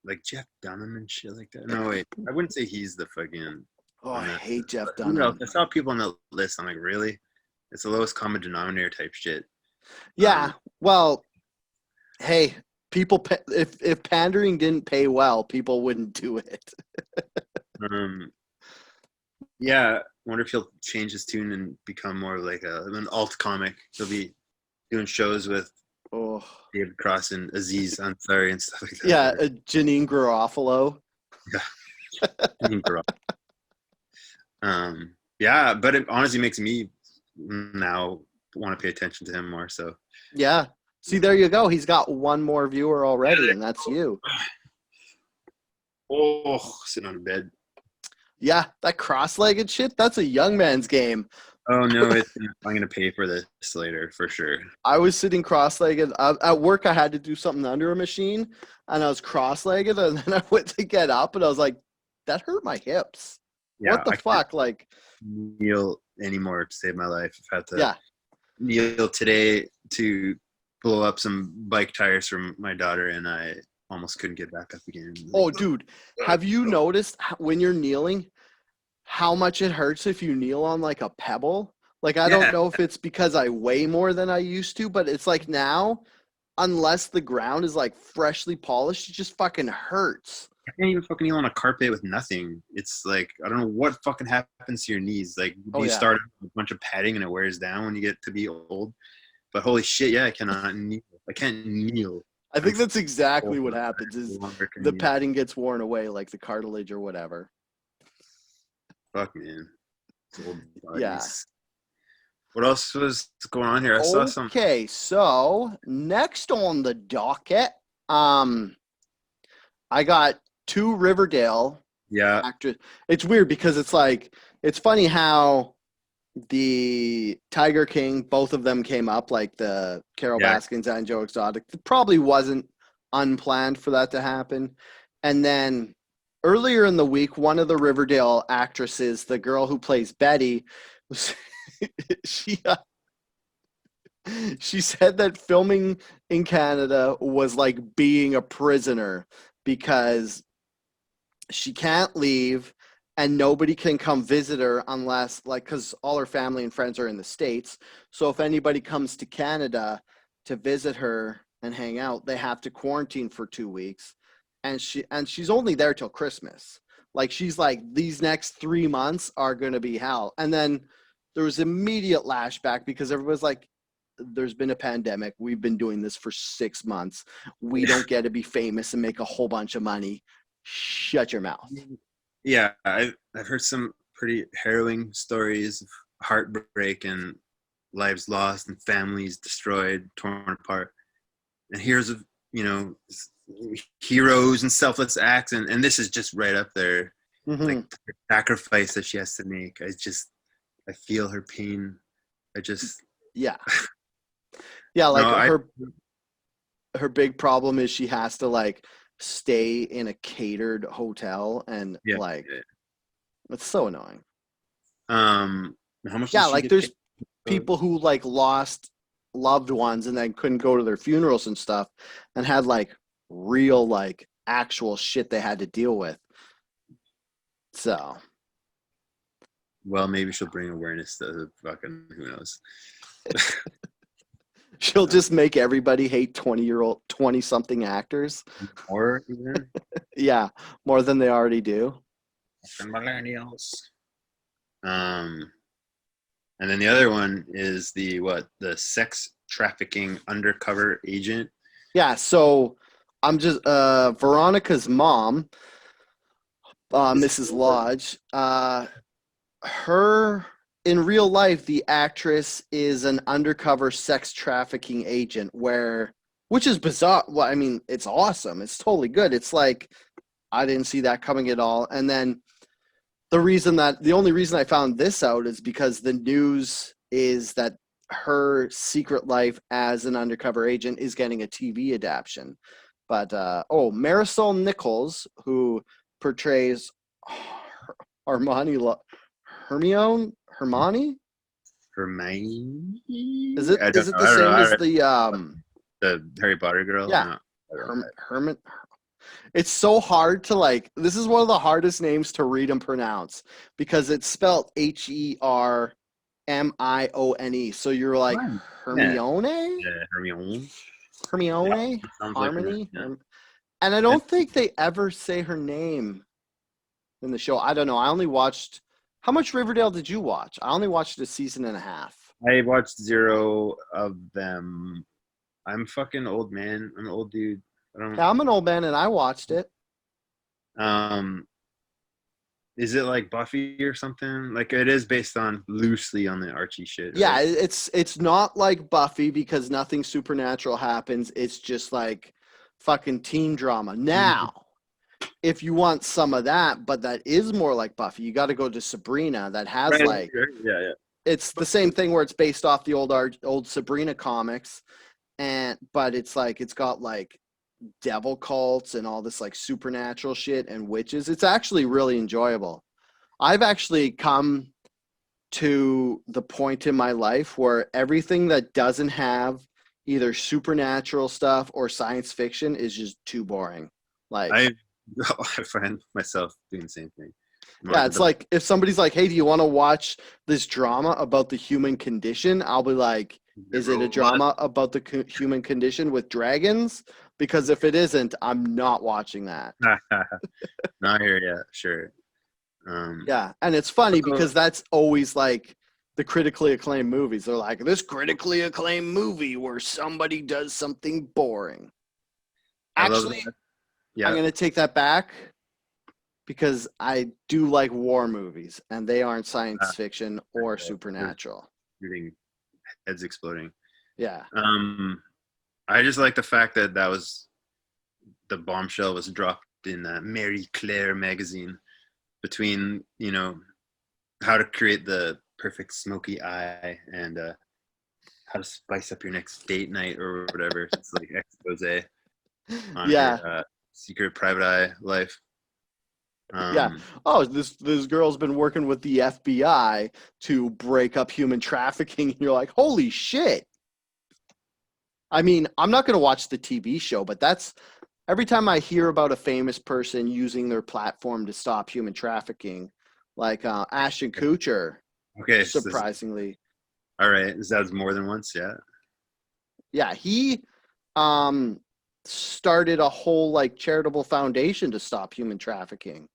like Jeff Dunham and shit like that. No, wait, I wouldn't say he's the fucking Oh, I on that. hate Jeff But who else? Dunham. I saw people on that list. I'm like, really? It's the lowest common denominator type shit. Yeah, well, hey, people, if pandering didn't pay well, people wouldn't do it. Um, yeah, I wonder if he'll change his tune and become more like an alt comic. He'll be doing shows with Oh, David Cross and Aziz Ansari and stuff like that. yeah, Janine Garofalo. Yeah. Yeah, but it honestly makes me now want to pay attention to him more. So Yeah. See, there you go. He's got one more viewer already, and that's you. sitting on a bed. Yeah, that cross-legged shit, that's a young man's game. Oh no, I'm gonna pay for this later for sure. I was sitting cross-legged. At work, I had to do something under a machine, and I was cross-legged, and then I went to get up, and I was like, that hurt my hips. Yeah, What the I fuck? Like, can't kneel anymore to save my life. I've had to yeah. kneel today to blow up some bike tires from my daughter, and I almost couldn't get back up again. Oh, dude, have you noticed when you're kneeling how much it hurts if you kneel on like a pebble? Like, I don't know if it's because I weigh more than I used to, but it's like now, unless the ground is like freshly polished, it just fucking hurts. I can't even fucking kneel on a carpet with nothing. It's like I don't know what fucking happens to your knees. Like, Oh do you yeah. start with a bunch of padding and it wears down when you get to be old? But holy shit, yeah, I cannot kneel. I can't kneel. I I'm think that's exactly old. what I happens no is longer can the kneel. padding gets worn away, like the cartilage or whatever. Fuck, man. It's old Yeah. bodies. What else was going on here? I saw some. Okay, so next on the docket, um, I got two Riverdale Yeah, actors. It's weird because it's like it's funny how the Tiger King, both of them came up, like the Carol yeah, Baskins and Joe Exotic. It probably wasn't unplanned for that to happen. And then earlier in the week, one of the Riverdale actresses, the girl who plays Betty, was, she she said that filming in Canada was like being a prisoner because she can't leave and nobody can come visit her unless like because all her family and friends are in the States. So if anybody comes to Canada to visit her and hang out, they have to quarantine for 2 weeks. And she's only there till Christmas. Like she's like, these next 3 months are gonna be hell. And then there was immediate lashback because everybody's like, there's been a pandemic. We've been doing this for 6 months. We don't get to be famous and make a whole bunch of money. Shut your mouth. yeah. I've heard some pretty harrowing stories of heartbreak and lives lost and families destroyed, torn apart. And here's of heroes and selfless acts, and this is just right up there. Like Mm-hmm. the sacrifice that she has to make. I feel her pain. I just Yeah. Yeah, no, like I her big problem is she has to like stay in a catered hotel and yeah. like Yeah. it's so annoying. How much Yeah, does she like get paid? there's people who like lost loved ones and then couldn't go to their funerals and stuff and had like real like actual shit they had to deal with. So Well, maybe she'll bring awareness to the fucking who knows. she'll just make everybody hate 20-year-old 20 something actors. Or even Yeah, more than they already do. fucking millennials. Um, and then the other one is the sex trafficking undercover agent. Yeah, so I'm just Veronica's mom, Is Mrs. Lodge, her in real life, the actress is an undercover sex trafficking agent which is bizarre. Well, I mean, it's awesome. It's totally good. It's like, I didn't see that coming at all. And then the only reason I found this out is because the news is that her secret life as an undercover agent is getting a TV adaptation. But Marisol Nichols, who portrays Hermione, Hermione? Hermione? Is it I is don't it know. the I don't know. same I as don't, the the Harry Potter girl. yeah, No, I don't know. Herman? It's so hard to like. This is one of the hardest names to read and pronounce because it's spelled Hermione. So you're like Fine. Yeah, Hermione, yeah, Hermione. Yeah, Hermione, sounds like her. Harmony, Yeah. and I And don't think they ever say her name in the show. I don't know. I only watched. How much Riverdale did you watch? I only watched a season and a half. I watched zero of them. I'm fucking old, man. I'm an old dude. I don't. Yeah, I'm an old man and I watched it. Um, is it like Buffy or something? Like it is based on loosely on the Archie shit, Yeah, right? it's not like Buffy because nothing supernatural happens. It's just like fucking teen drama. Mhm. Now, if you want some of that, but that is more like Buffy, you got to go to Sabrina. That has Right, like right. Yeah, yeah. it's the same thing where it's based off the old Sabrina comics, but it's like it's got like devil cults and all this like supernatural shit and witches. It's actually really enjoyable. I've actually come to the point in my life where everything that doesn't have either supernatural stuff or science fiction is just too boring. Like, I I find myself doing the same thing. I'm yeah, like, it's like if somebody's like, "Hey, do you want to watch this drama about the human condition?" I'll be like, "Is it a what? drama about the human condition with dragons? because if it isn't, I'm not watching that. Not here yet, sure. Yeah, and it's funny So, because that's always like the critically acclaimed movies. They're like this critically acclaimed movie where somebody does something boring. I love Actually, that. I'm Yeah, gonna take that back because I do like war movies, and they aren't uh, science fiction or there's supernatural. shooting, heads exploding. Yeah, Um, I just like the fact that that was the bombshell was dropped in Mary Claire magazine between how to create the perfect smoky eye and how to spice up your next date night or whatever. It's like expose on yeah, her secret private eye life. yeah. Um, Oh, this girl's been working with the FBI to break up human trafficking, and you're like, holy shit. I mean, I'm not gonna watch the TV show, but that's every time I hear about a famous person using their platform to stop human trafficking, like Ashton Kutcher, okay, so surprisingly, all right. That's more than once, yeah. yeah, he um, started a whole like charitable foundation to stop human trafficking,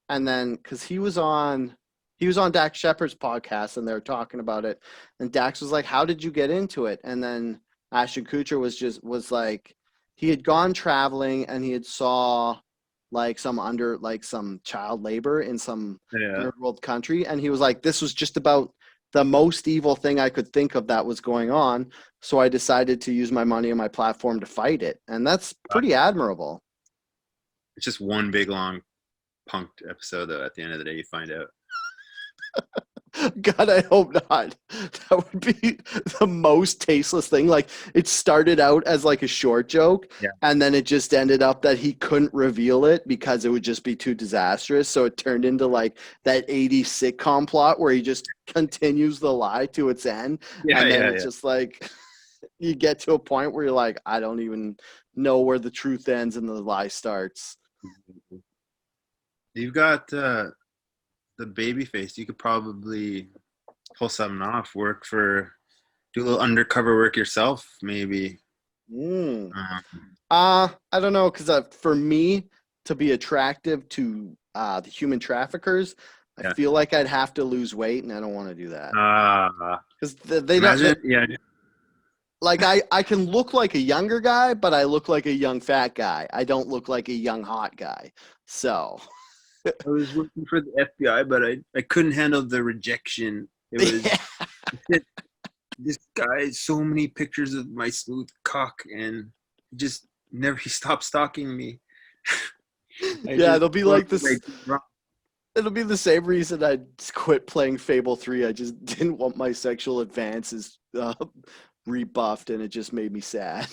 and then because he was on Dax Shepard's podcast and they were talking about it, and Dax was like, "How did you get into it?" And then Ashton Kutcher was like, he had gone traveling and he had saw like some child labor in some Yeah. third world country, and he was like, "This was just about the most evil thing I could think of that was going on." So I decided to use my money and my platform to fight it, and that's pretty admirable. It's just one big long punked episode though. At the end of the day, you find out. God, I hope not. That would be the most tasteless thing. Like it started out as like a short joke, Yeah. and then it just ended up that he couldn't reveal it because it would just be too disastrous. So it turned into like that 80s sitcom plot where he just continues the lie to its end. Yeah, And then yeah, it's just like you get to a point where you're like, I don't even know where the truth ends and the lie starts. yeah. You've got the baby face. You could probably pull something off. Do a little undercover work yourself, maybe. Mm. Um, I don't know, because for me to be attractive to the human traffickers, I yeah. feel like I'd have to lose weight, and I don't want to do that Uh, because they don't. imagine, yeah. Like I can look like a younger guy, but I look like a young fat guy. I don't look like a young hot guy. So I was working for the FBI, but I couldn't handle the rejection. It yeah, was this guy, so many pictures of my smooth cock, and just never he stopped stalking me. I yeah, just it'll be what like was I this. doing wrong? It'll be the same reason I quit playing Fable 3. I just didn't want my sexual advances rebuffed, and it just made me sad.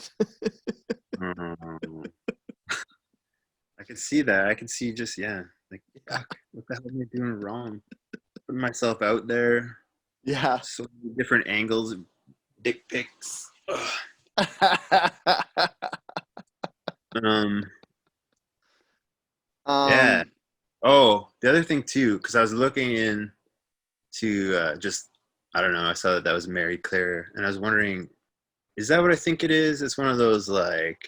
Oh, I can see that. I can see just like fuck, what the hell am I doing wrong? Putting myself out there, Yeah. so many different angles, dick pics. Ugh. Um, yeah. um, Oh, the other thing too, because I was looking in to just I don't know. I saw that was Mary Claire, and I was wondering, is that what I think it is? It's one of those like,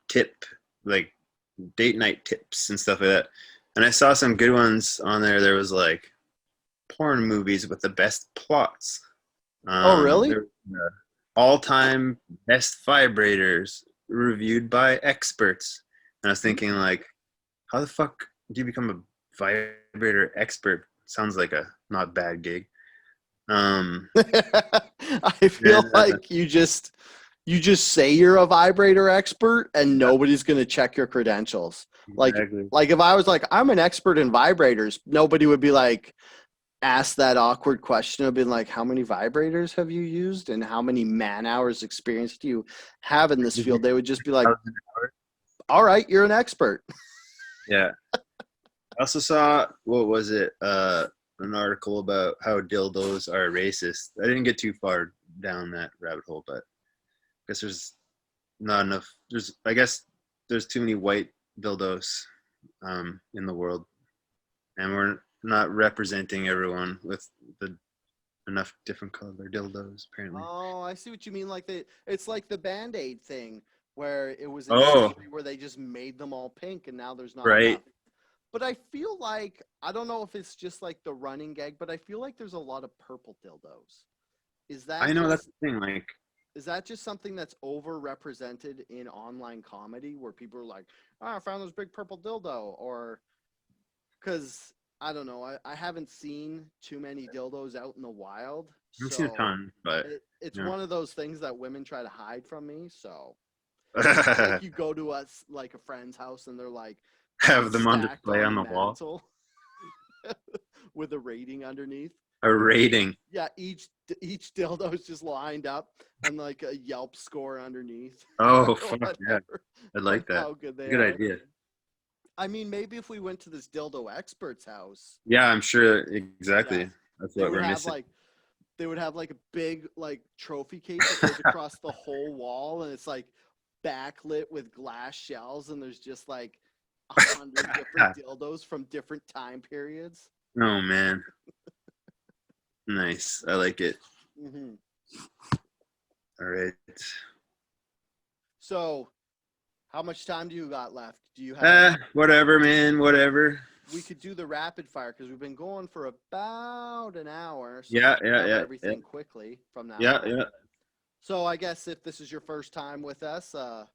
tip like date night tips and stuff like that. And I saw some good ones on there. There was like porn movies with the best plots. oh, really? There were all-time best vibrators reviewed by experts. And I was thinking like, how the fuck do you become a vibrator expert? Sounds like a not bad gig. Um, I feel and like you just say you're a vibrator expert and yeah, nobody's going to check your credentials. Like exactly. like if I was like I'm an expert in vibrators, nobody would be like ask that awkward question of being like how many vibrators have you used and how many man hours experience do you have in this field? They would just be like, "All right, you're an expert." Yeah. I also saw what was it? An article about how dildos are racist. I didn't get too far down that rabbit hole, but I guess there's not enough. I guess there's too many white dildos in the world, and we're not representing everyone with the enough different color dildos. Apparently, Oh, I see what you mean. Like it's like the Band-Aid thing where it was an Oh, industry where they just made them all pink and now there's not right. enough. But I feel like, I don't know if it's just like the running gag, but I feel like there's a lot of purple dildos. Is that I know that's just the thing. Like, is that just something that's overrepresented in online comedy where people are like, oh, I found this big purple dildo? Or because I don't know, I haven't seen too many dildos out in the wild. I've seen a So ton, but it's you one of those things that women try to hide from me. So it's not know, like you go to us like a friend's house and they're like have them on stacked display on on the the wall. mantle with a rating underneath. A rating. Yeah, each dildo is just lined up and like a Yelp score underneath Oh, or fuck yeah. whatever I of like that. how good they Good are. idea. I mean, maybe if we went to this dildo expert's house, Yeah, I'm sure. yeah, Exactly. That's they what would we're have missing. like they would have like a big like trophy case that goes across the whole wall and it's like backlit with glass shells and there's just like 100 different dildos from different time periods. Oh, man. Nice. I like it. Hmm. All right. So, how much time do you got left? Do you have? Whatever, man. Whatever. We could do the rapid fire because we've been going for about an hour, so we Yeah, can yeah, cover yeah, yeah, everything quickly from now yeah, on. yeah. So I guess if this is your first time with us, I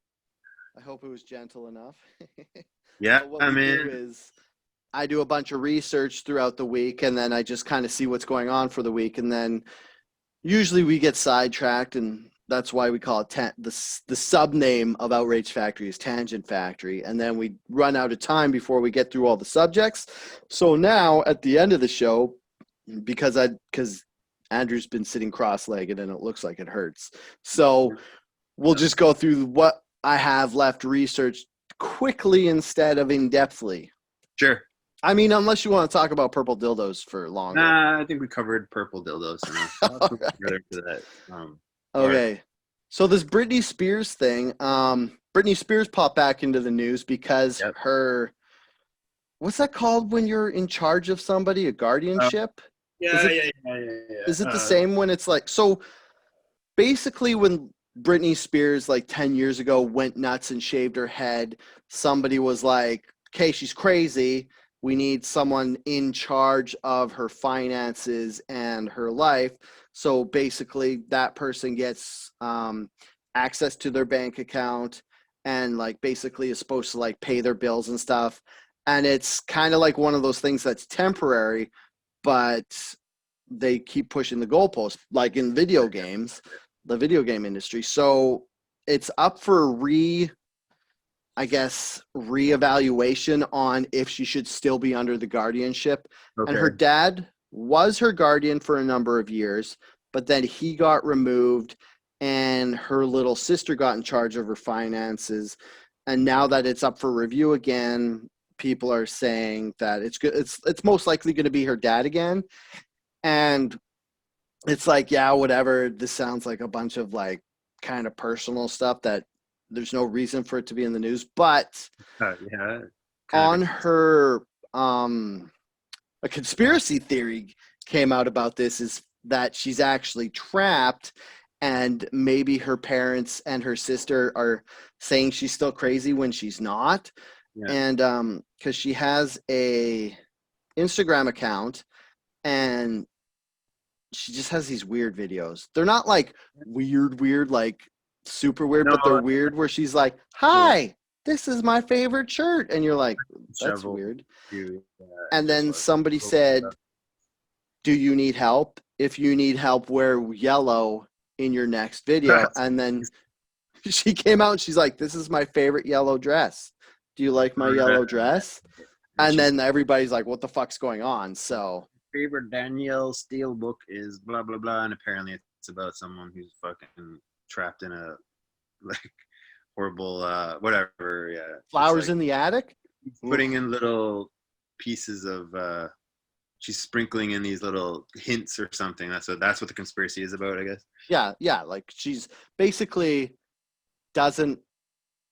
hope it was gentle enough. Yeah, But what we do man. is I do a bunch of research throughout the week, and then I just kind of see what's going on for the week, and then usually we get sidetracked, and that's why we call it the sub name of Outrage Factory is Tangent Factory, and then we run out of time before we get through all the subjects. So now at the end of the show, because Andrew's been sitting cross-legged and it looks like it hurts, so we'll just go through what I have left researched quickly instead of in depthly. Sure. I mean, unless you want to talk about purple dildos for longer. Nah, I think we covered purple dildos enough. Let's move further into that part. Okay. So this Britney Spears thing, Britney Spears popped back into the news because Yep. her, what's that called when you're in charge of somebody, a Uh, guardianship? Is yeah, it yeah, yeah, yeah, yeah. is it the same when it's like, so basically when Britney Spears like 10 years ago went nuts and shaved her head, somebody was like, okay, she's crazy. We need someone in charge of her finances and her life. So basically, that person gets access to their bank account and like basically is supposed to like pay their bills and stuff. And it's kind of like one of those things that's temporary, but they keep pushing the goalpost, like in video games, the video game industry. So it's up for I guess, reevaluation on if she should still be under the guardianship. And her Okay. dad was her guardian for a number of years, but then he got removed and her little sister got in charge of her finances. And now that it's up for review again, people are saying that it's good. It's most likely going to be her dad again. And it's like, yeah, whatever. This sounds like a bunch of like kind of personal stuff that there's no reason for it to be in the news. But Yeah. Kind of on a her, a conspiracy theory came out about this is that she's actually trapped and maybe her parents and her sister are saying she's still crazy when she's not. yeah. And because she has a Instagram account and she just has these weird videos. They're not like weird, like super weird, No, but they're weird where she's like, yeah. "Hi, this is my favorite shirt." And you're like, "That's Shovel. weird." You, And just then like somebody open it said, up. "Do you need help? If you need help, wear yellow in your next video." That's And then she came out and she's like, "This is my favorite yellow dress. Do you like my right. yellow dress?" And And she's then everybody's like, "What the fuck's going on?" So, favorite Danielle Steele book is blah blah blah, and apparently it's about someone who's fucking trapped in a like horrible whatever. Yeah, just flowers like in the attic? Oof. putting in little pieces of she's sprinkling in these little hints or something. That's what the conspiracy is about, I guess. Yeah, like she's basically doesn't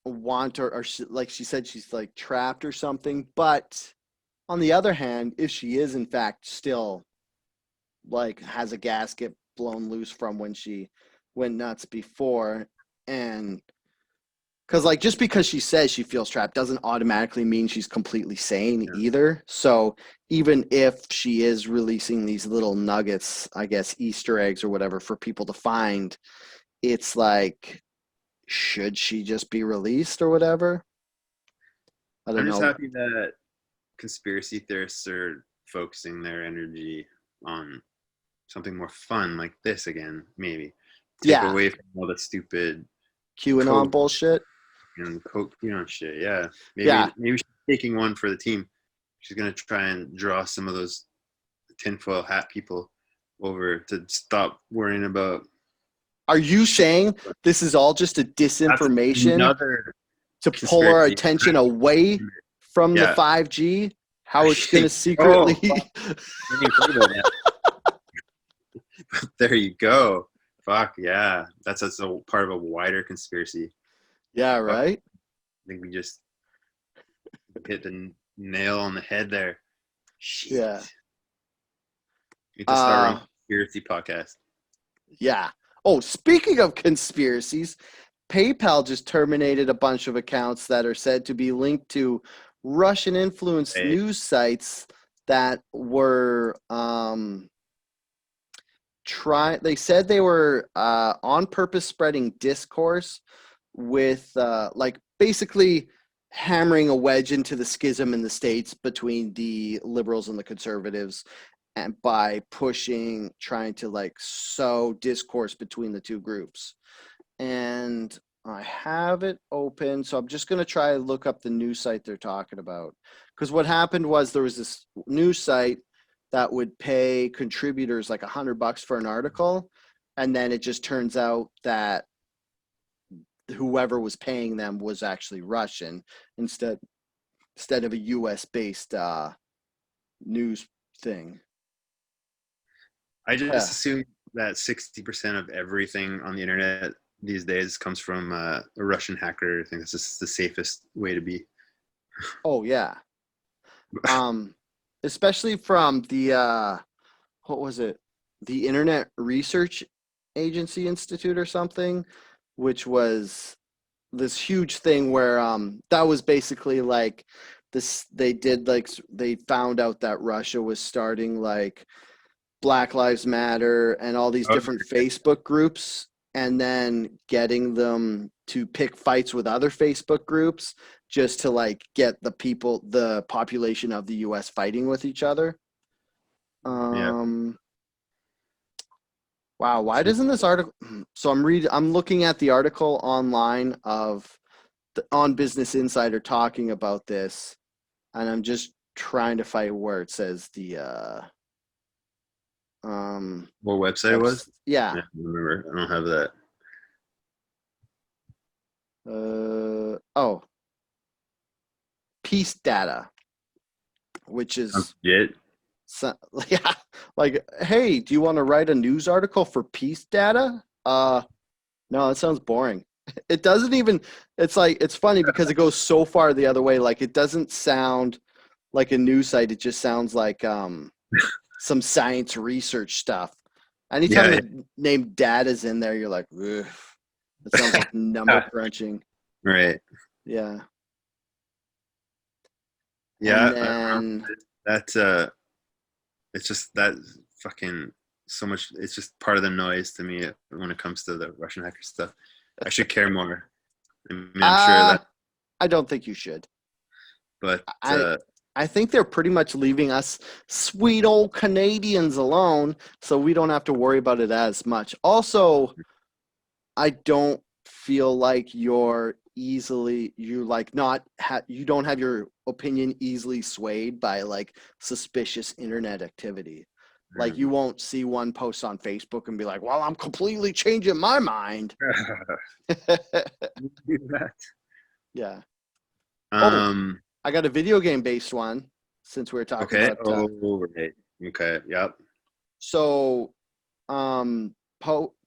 want or like she said she's like trapped or something. But on the other hand, if she is in fact still like has a gasket blown loose from when she went nuts before, and Because, like, just because she says she feels trapped doesn't automatically mean she's completely sane Yeah. either. So, even if she is releasing these little nuggets, I guess, Easter eggs or whatever for people to find, it's like, should she just be released or whatever? I don't I'm just know. happy that conspiracy theorists are focusing their energy on something more fun like this again, maybe. Take Yeah, away from all the stupid QAnon coke bullshit. and coke, shit. Yeah. Yeah. Maybe she's taking one for the team. She's gonna try and draw some of those tinfoil hat people over to stop worrying about Are you shit. saying this is all just a That's disinformation another to pull our conspiracy. attention away from the Yeah. 5G? How it's going to Oh, secretly. fuck. I didn't even think about that. There you go. Fuck yeah. That's a part of a wider conspiracy. Yeah, Fuck. right? I think we just hit the nail on the head there. Shit. Yeah. We need to start our own conspiracy podcast. Yeah. Oh, speaking of conspiracies, PayPal just terminated a bunch of accounts that are said to be linked to Russian influenced Hey. news sites that were they said they were on purpose spreading discourse with like basically hammering a wedge into the schism in the states between the liberals and the conservatives, and by trying to like sow discourse between the two groups. And I have it open, so I'm just going to try to look up the news site they're talking about. Because what happened was there was this news site that would pay contributors like $100 for an article, and then it just turns out that whoever was paying them was actually Russian instead of a U.S. based news thing. I just Yeah. assume that 60% of everything on the internet these days comes from a Russian hacker. I think that's just the safest way to be. Oh yeah. Especially from the what was it? The Internet Research Agency Institute or something, which was this huge thing where that was basically like this they found out that Russia was starting like Black Lives Matter and all these Oh, different Facebook groups, and then getting them to pick fights with other Facebook groups just to like get the population of the US fighting with each other. yeah. Um wow, why doesn't this article so I'm looking at the article online on Business Insider talking about this, and I'm just trying to find where it says the What website it was? yeah. Yeah, I remember. I don't have that. Oh, Peace Data, which is Legit. yeah, like, hey, do you want to write a news article for Peace Data? No, it sounds boring. It doesn't even. It's like it's funny because it goes so far the other way. Like it doesn't sound like a news site. It just sounds like some science research stuff. Anytime Yeah, the name data's in there, you're like, ugh. It sounds like number crunching. right. Yeah. Yeah, And then that's it's just that fucking so much. It's just part of the noise to me when it comes to the Russian hacker stuff. I should care more. I mean, I'm sure that, I don't think you should. but I I think they're pretty much leaving us sweet old Canadians alone, so we don't have to worry about it as much. Also, I don't feel like you don't have your opinion easily swayed by like suspicious internet activity. Like you won't see one post on Facebook and be like, "Well, I'm completely changing my mind." do that. Yeah. Oh, Um. I got a video game based one since we were talking Okay. about Oh, right. Okay. Yep. so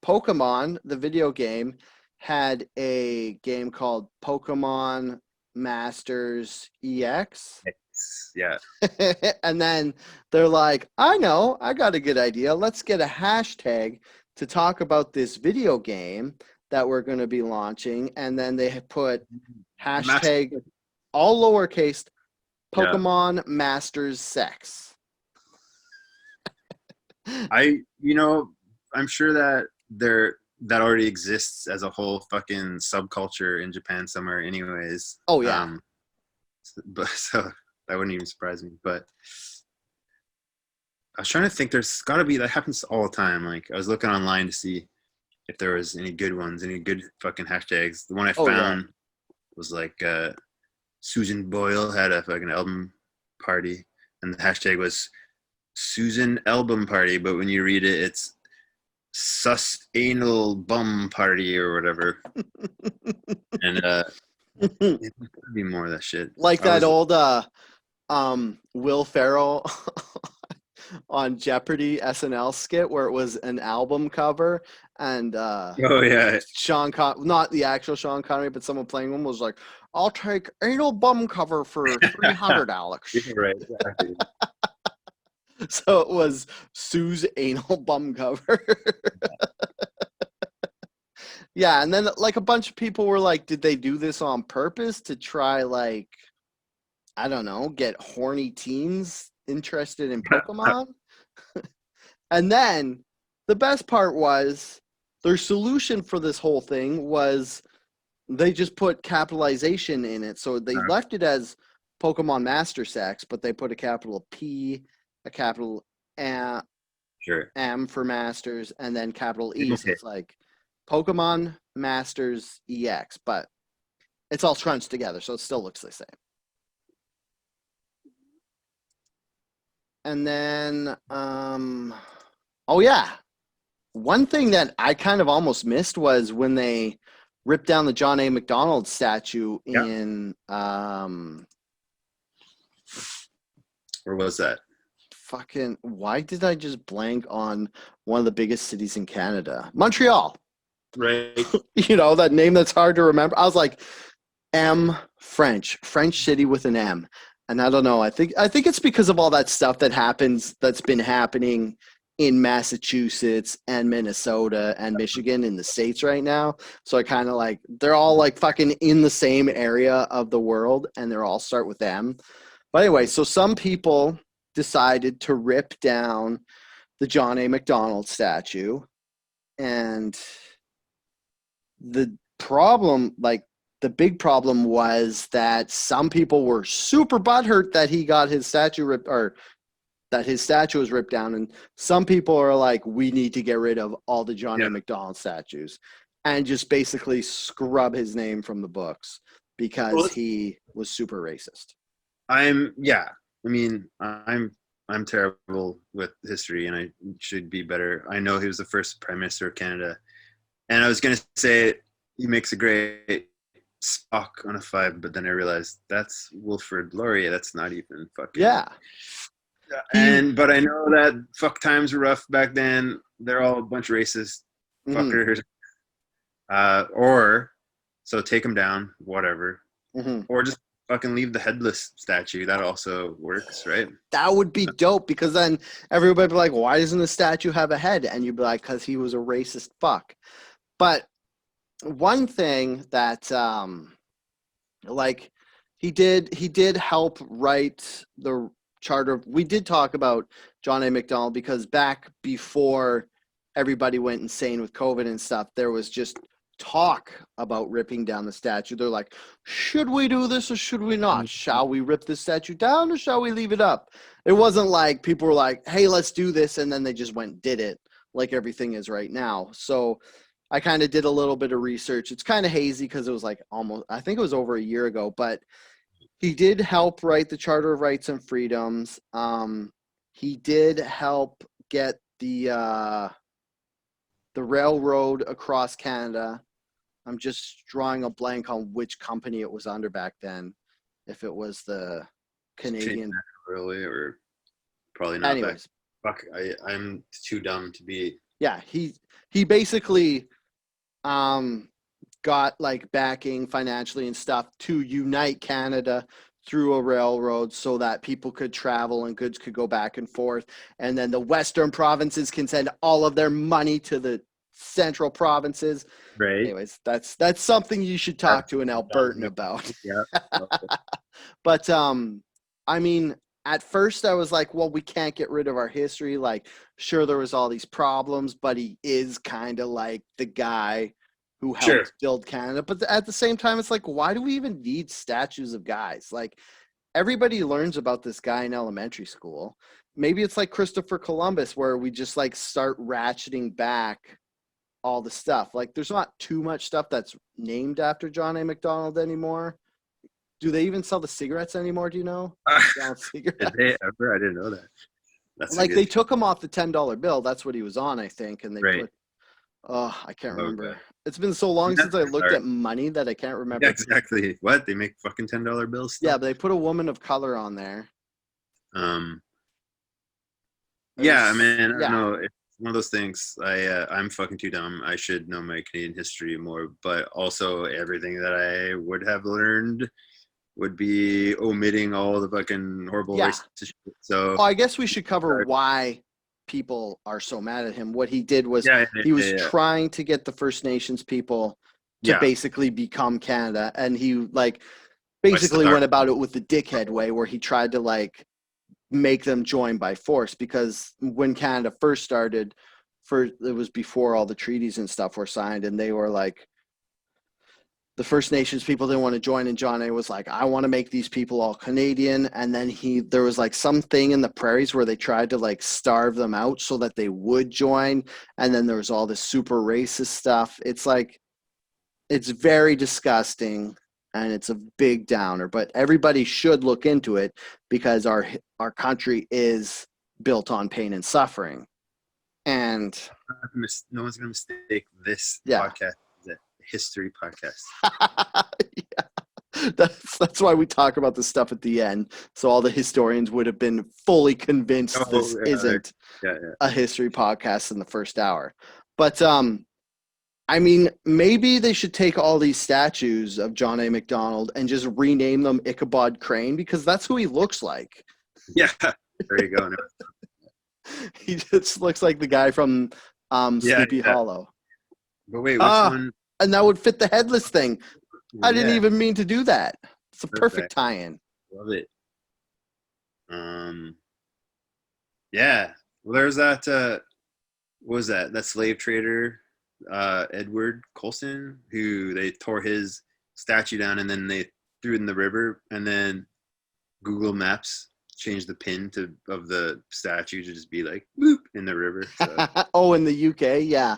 Pokemon, the video game, had a game called Pokemon Masters EX. Yeah. And then they're like, I know, I got a good idea. Let's get a hashtag to talk about this video game that were going to be launching, and then they had put Max, hashtag all lowercase yeah. Pokemon Masters Sex. I'm sure that that already exists as a whole fucking subculture in Japan somewhere, anyways. Oh yeah. But so that wouldn't even surprise me. But I was trying to think. There's got to be that happens all the time. Like I was looking online to see if there was any good ones, any good fucking hashtags. The one I Oh yeah. found was like Susan Boyle had a fucking album party, and the hashtag was Susan Album Party. But when you read it, it's sus anal bum party or whatever. And it could be more of that shit. Like that old Will Ferrell on Jeopardy SNL skit where it was an album cover and oh yeah, not the actual Sean Connery, but someone playing one was like, "I'll take anal bum cover for $300, Alex." yeah, right. Exactly. So it was Sue's anal bum cover. Yeah, and then like a bunch of people were like, did they do this on purpose to try like, I don't know, get horny teens interested in Pokemon? And then the best part was their solution for this whole thing was they just put capitalization in it. So they left it as Pokemon Master Sex, but they put a capital P, a capital M, Sure. M for Masters, and then capital E. So Okay. it's like Pokemon Masters EX, but it's all scrunched together, so it still looks the same. And then, oh yeah, one thing that I kind of almost missed was when they ripped down the John A. Macdonald statue Yeah. in Where was that? fucking. Why did I just blank on one of the biggest cities in Canada? Montreal. Right. You know, that name that's hard to remember. I was like, French city with an M. And I don't know. I think it's because of all that stuff that's been happening in Massachusetts and Minnesota and Michigan in the States right now. So I kind of like, they're all like fucking in the same area of the world and they're all start with M. But anyway, so some people decided to rip down the John A. Macdonald statue, and the problem, like the big problem, was that some people were super butthurt that he got his statue ripped, or that his statue was ripped down, and some people are like, we need to get rid of all the John A. Macdonald statues and just basically scrub his name from the books because he was super racist. I'm terrible with history and I should be better. I know he was the first Prime Minister of Canada. And I was going to say he makes a great Spock on a 5, but then I realized that's Wilfrid Laurier. That's not even fucking. Yeah. But I know that fuck times were rough back then. They're all a bunch of racist fuckers. So take them down, whatever. Or just fucking leave the headless statue. That also works, right? That would be dope because then everybody would be like, why doesn't the statue have a head? And you'd be like, because he was a racist fuck. But one thing that like he did help write the charter. We did talk about John A. Macdonald because back before everybody went insane with COVID and stuff, there was just talk about ripping down the statue. They're like, should we do this or should we not? Shall we rip the statue down or shall we leave it up? It wasn't like people were like, hey, let's do this, and then they just went and did it like everything is right now. So I kind of did a little bit of research. It's kind of hazy because it was like almost, I think it was over a year ago, but he did help write the Charter of Rights and Freedoms. He did help get the railroad across Canada. I'm just drawing a blank on which company it was under back then. If it was the Canadian Railway or probably not. Anyways. Fuck, I'm too dumb to be. Yeah, he basically got like backing financially and stuff to unite Canada through a railroad so that people could travel and goods could go back and forth. And then the Western provinces can send all of their money to the central provinces. Right. Anyways, that's something you should talk to an Albertan about. Yeah. Okay. But I mean, at first I was like, well, we can't get rid of our history. Like, sure, there was all these problems, but he is kind of like the guy who Sure. helped build Canada. But at the same time, it's like, why do we even need statues of guys? Like, everybody learns about this guy in elementary school. Maybe it's like Christopher Columbus, where we just like start ratcheting back all the stuff. Like, there's not too much stuff that's named after John A. Macdonald anymore. Do they even sell the cigarettes anymore? Do you know? Did they ever? I didn't know that. That's a Like, good. they took him off the $10 bill. That's what he was on, I think. And they Right. put, oh, I can't remember. Okay. It's been so long since I looked Sorry. at money that I can't remember. Yeah, exactly. What? They make fucking $10 bills still? Yeah, but they put a woman of color on there. Um. It Yeah, was, man. I don't yeah. know. It's one of those things. I'm fucking too dumb. I should know my Canadian history more, but also everything that I would have learned would be omitting all the fucking horrible Yeah. racist shit. So Oh, I guess we should cover why people are so mad at him. What he did was he was trying to get the First Nations people to basically become Canada, and he like basically went about it with the dickhead way, where he tried to like make them join by force. Because when Canada first started, it was before all the treaties and stuff were signed, and they were like, the First Nations people didn't want to join, and John A. was like, I want to make these people all Canadian. And then there was like something in the prairies where they tried to like starve them out so that they would join. And then there was all this super racist stuff. It's like, it's very disgusting, and it's a big downer, but everybody should look into it, because our country is built on pain and suffering. And no one's gonna mistake this podcast as a history podcast. Yeah. That's why we talk about this stuff at the end, so all the historians would have been fully convinced this isn't a history podcast in the first hour. But I mean, maybe they should take all these statues of John A. Macdonald and just rename them Ichabod Crane, because that's who he looks like. Yeah, there you go. He just looks like the guy from Sleepy Hollow. But wait, which one? And that would fit the headless thing. I didn't even mean to do that. It's a perfect tie-in. Love it. Yeah. Well, there's that. What was that? That slave trader, Edward Colson, who they tore his statue down and then they threw it in the river, and then Google Maps changed the pin of the statue to just be like boop in the river. So. Oh, in the UK, yeah.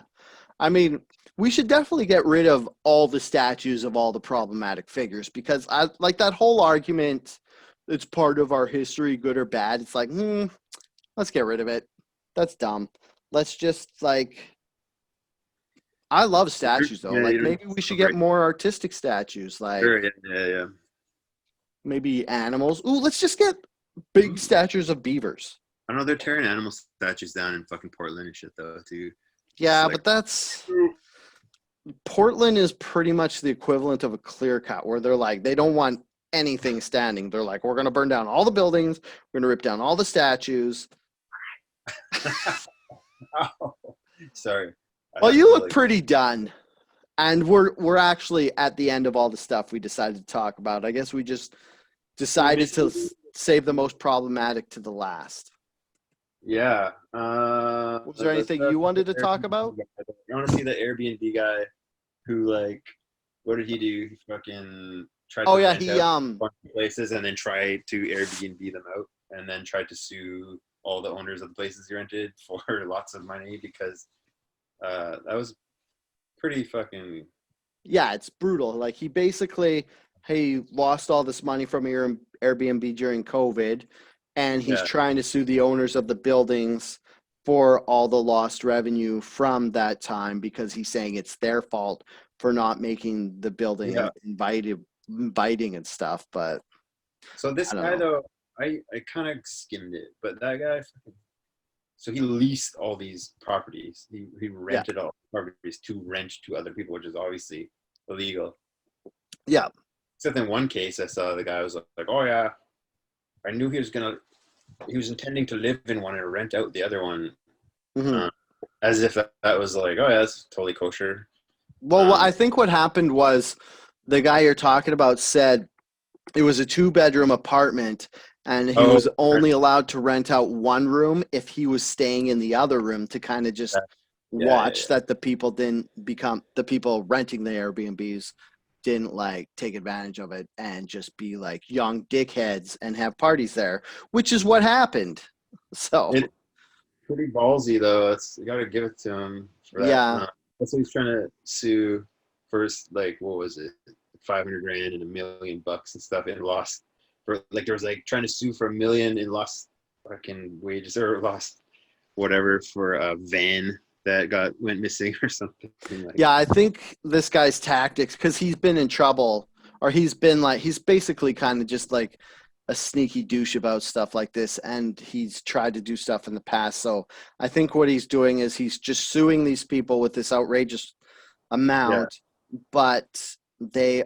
I mean, we should definitely get rid of all the statues of all the problematic figures, because I like that whole argument. It's part of our history, good or bad. It's like, let's get rid of it. That's dumb. Let's just like, I love statues though. Like, maybe we should get more artistic statues. Like, sure, yeah. Maybe animals. Ooh, let's just get big statues of beavers. I know they're tearing animal statues down in fucking Portland and shit though too. Yeah, but that's Portland is pretty much the equivalent of a clear cut, where they're like, they don't want anything standing. They're like, we're going to burn down all the buildings. We're going to rip down all the statues. Oh, sorry. Well, you look pretty done. And we're actually at the end of all the stuff we decided to talk about. I guess we just decided to save the most problematic to the last. Yeah. Was there anything you wanted to talk about? You want to see the Airbnb guy who, like, what did he do? He fucking tried to rent out a bunch of places and then tried to Airbnb them out, and then tried to sue all the owners of the places he rented for lots of money, because that was pretty fucking... Yeah, it's brutal. Like, he lost all this money from Airbnb during COVID, and he's trying to sue the owners of the buildings for all the lost revenue from that time, because he's saying it's their fault for not making the building inviting and stuff. But so this guy though, I kind of skimmed it, but that guy, so he leased all these properties. He rented all the properties to rent to other people, which is obviously illegal. Yeah. Except in one case, I saw the guy was like, "Oh yeah, I knew he was intending to live in one and rent out the other one." Mm-hmm. as if that was like, oh yeah, that's totally kosher. Well, I think what happened was the guy you're talking about said it was a 2-bedroom apartment and he Oh, was only allowed to rent out one room if he was staying in the other room to kind of just watch that the people renting the Airbnbs didn't like take advantage of it and just be like young dickheads and have parties there, which is what happened. So It's pretty ballsy though. You got to give it to him for that. yeah. That's what he's trying to sue first. Like, what was it? 500 grand and $1 million and stuff, and lost for like there was like trying to sue for $1 million and lost fucking wages or lost whatever for a van that went missing or something. Like, Yeah, I think this guy's tactics, because he's been in trouble, or he's basically kind of just like a sneaky douche about stuff like this, and he's tried to do stuff in the past. So I think what he's doing is he's just suing these people with this outrageous amount, but he's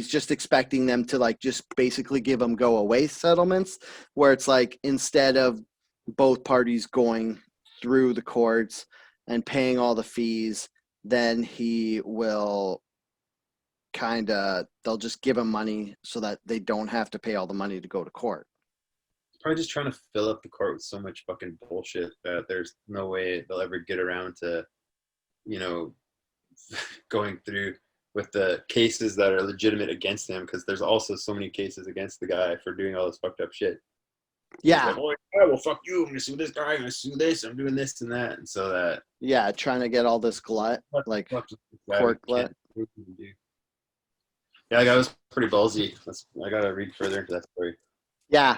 just expecting them to like just basically give him go away settlements, where it's like instead of both parties going through the courts and paying all the fees, then he will they'll just give him money so that they don't have to pay all the money to go to court. probably just trying to fill up the court with so much fucking bullshit that there's no way they'll ever get around to, you know, going through with the cases that are legitimate against him, because there's also so many cases against the guy for doing all this fucked up shit. Yeah. Like, oh, yeah, well, fuck you. I'm going to sue this guy. I'm going to sue this. I'm doing this and that. And so that. Yeah, trying to get all this court glut. Yeah, that was pretty ballsy. I got to read further into that story. Yeah.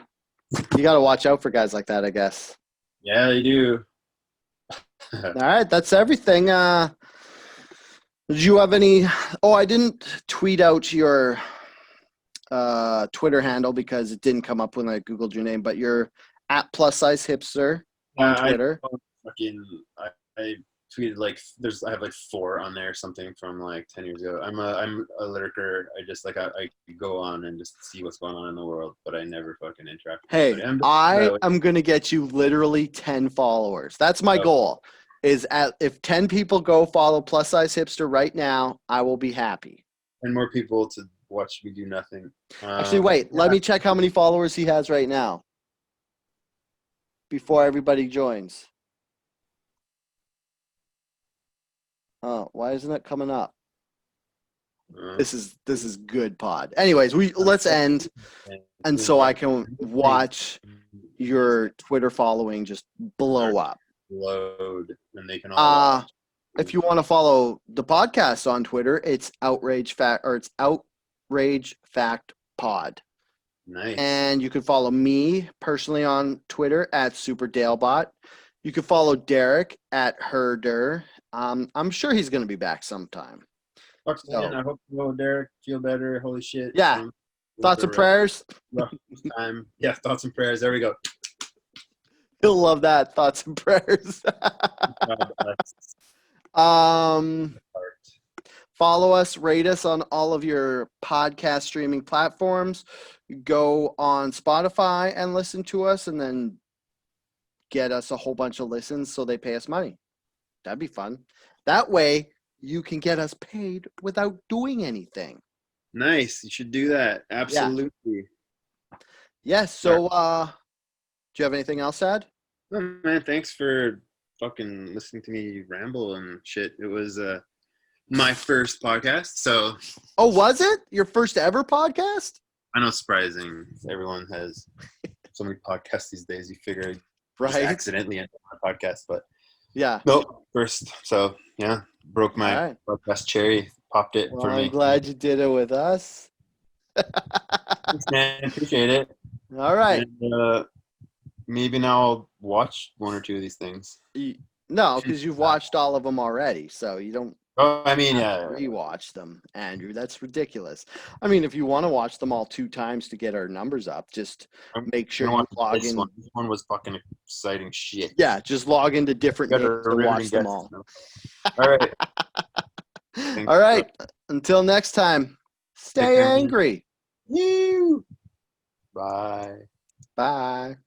You got to watch out for guys like that, I guess. Yeah, you do. All right, that's everything. Did you have any? Oh, I didn't tweet out your Twitter handle because it didn't come up when I Googled your name, but you're at plus size hipster on Twitter. I tweeted I have like 4 on there, something from like 10 years ago. I'm a lurker. I just I go on and just see what's going on in the world, but I never fucking interact with Hey, I am gonna get you literally 10 followers. That's my goal. If 10 people go follow plus size hipster right now, I will be happy. And more people to watch me do nothing. Actually, wait. Let me check how many followers he has right now before everybody joins. Oh, why isn't it coming up? This is good pod. Anyways, let's end, and so I can watch your Twitter following just blow up. Load, and they can all if you want to follow the podcast on Twitter, it's Outrage Fact Pod. Nice. And you can follow me personally on Twitter at SuperDalebot. You can follow Derek at Herder. I'm sure he's going to be back sometime. I hope Derek feel better. Holy shit. Yeah. Thoughts and prayers. Rough time. Yeah, thoughts and prayers. There we go. He'll love that. Thoughts and prayers. Follow us, rate us on all of your podcast streaming platforms. Go on Spotify and listen to us, and then get us a whole bunch of listens so they pay us money. That'd be fun. That way you can get us paid without doing anything. Nice. You should do that. Absolutely. Yes. So, do you have anything else, Ad? Oh, man, thanks for fucking listening to me ramble and shit. It was my first podcast, so. Oh, was it your first ever podcast? I know, surprising. Everyone has so many podcasts these days. You figure just accidentally enter my podcast, but yeah. Nope, first. So yeah, broke my podcast cherry, popped it for me. I'm glad you did it with us. Thanks, man. Appreciate it. All right. And, maybe now I'll watch 1 or 2 of these things. No, because you've watched all of them already, so you don't. Oh, I mean, yeah. Rewatch them, Andrew. That's ridiculous. I mean, if you want to watch them all 2 times to get our numbers up, just make sure you log in. This one was fucking exciting shit. Yeah, just log into different names to watch them all. All right. All right. Until next time, stay angry. Woo! Bye. Bye.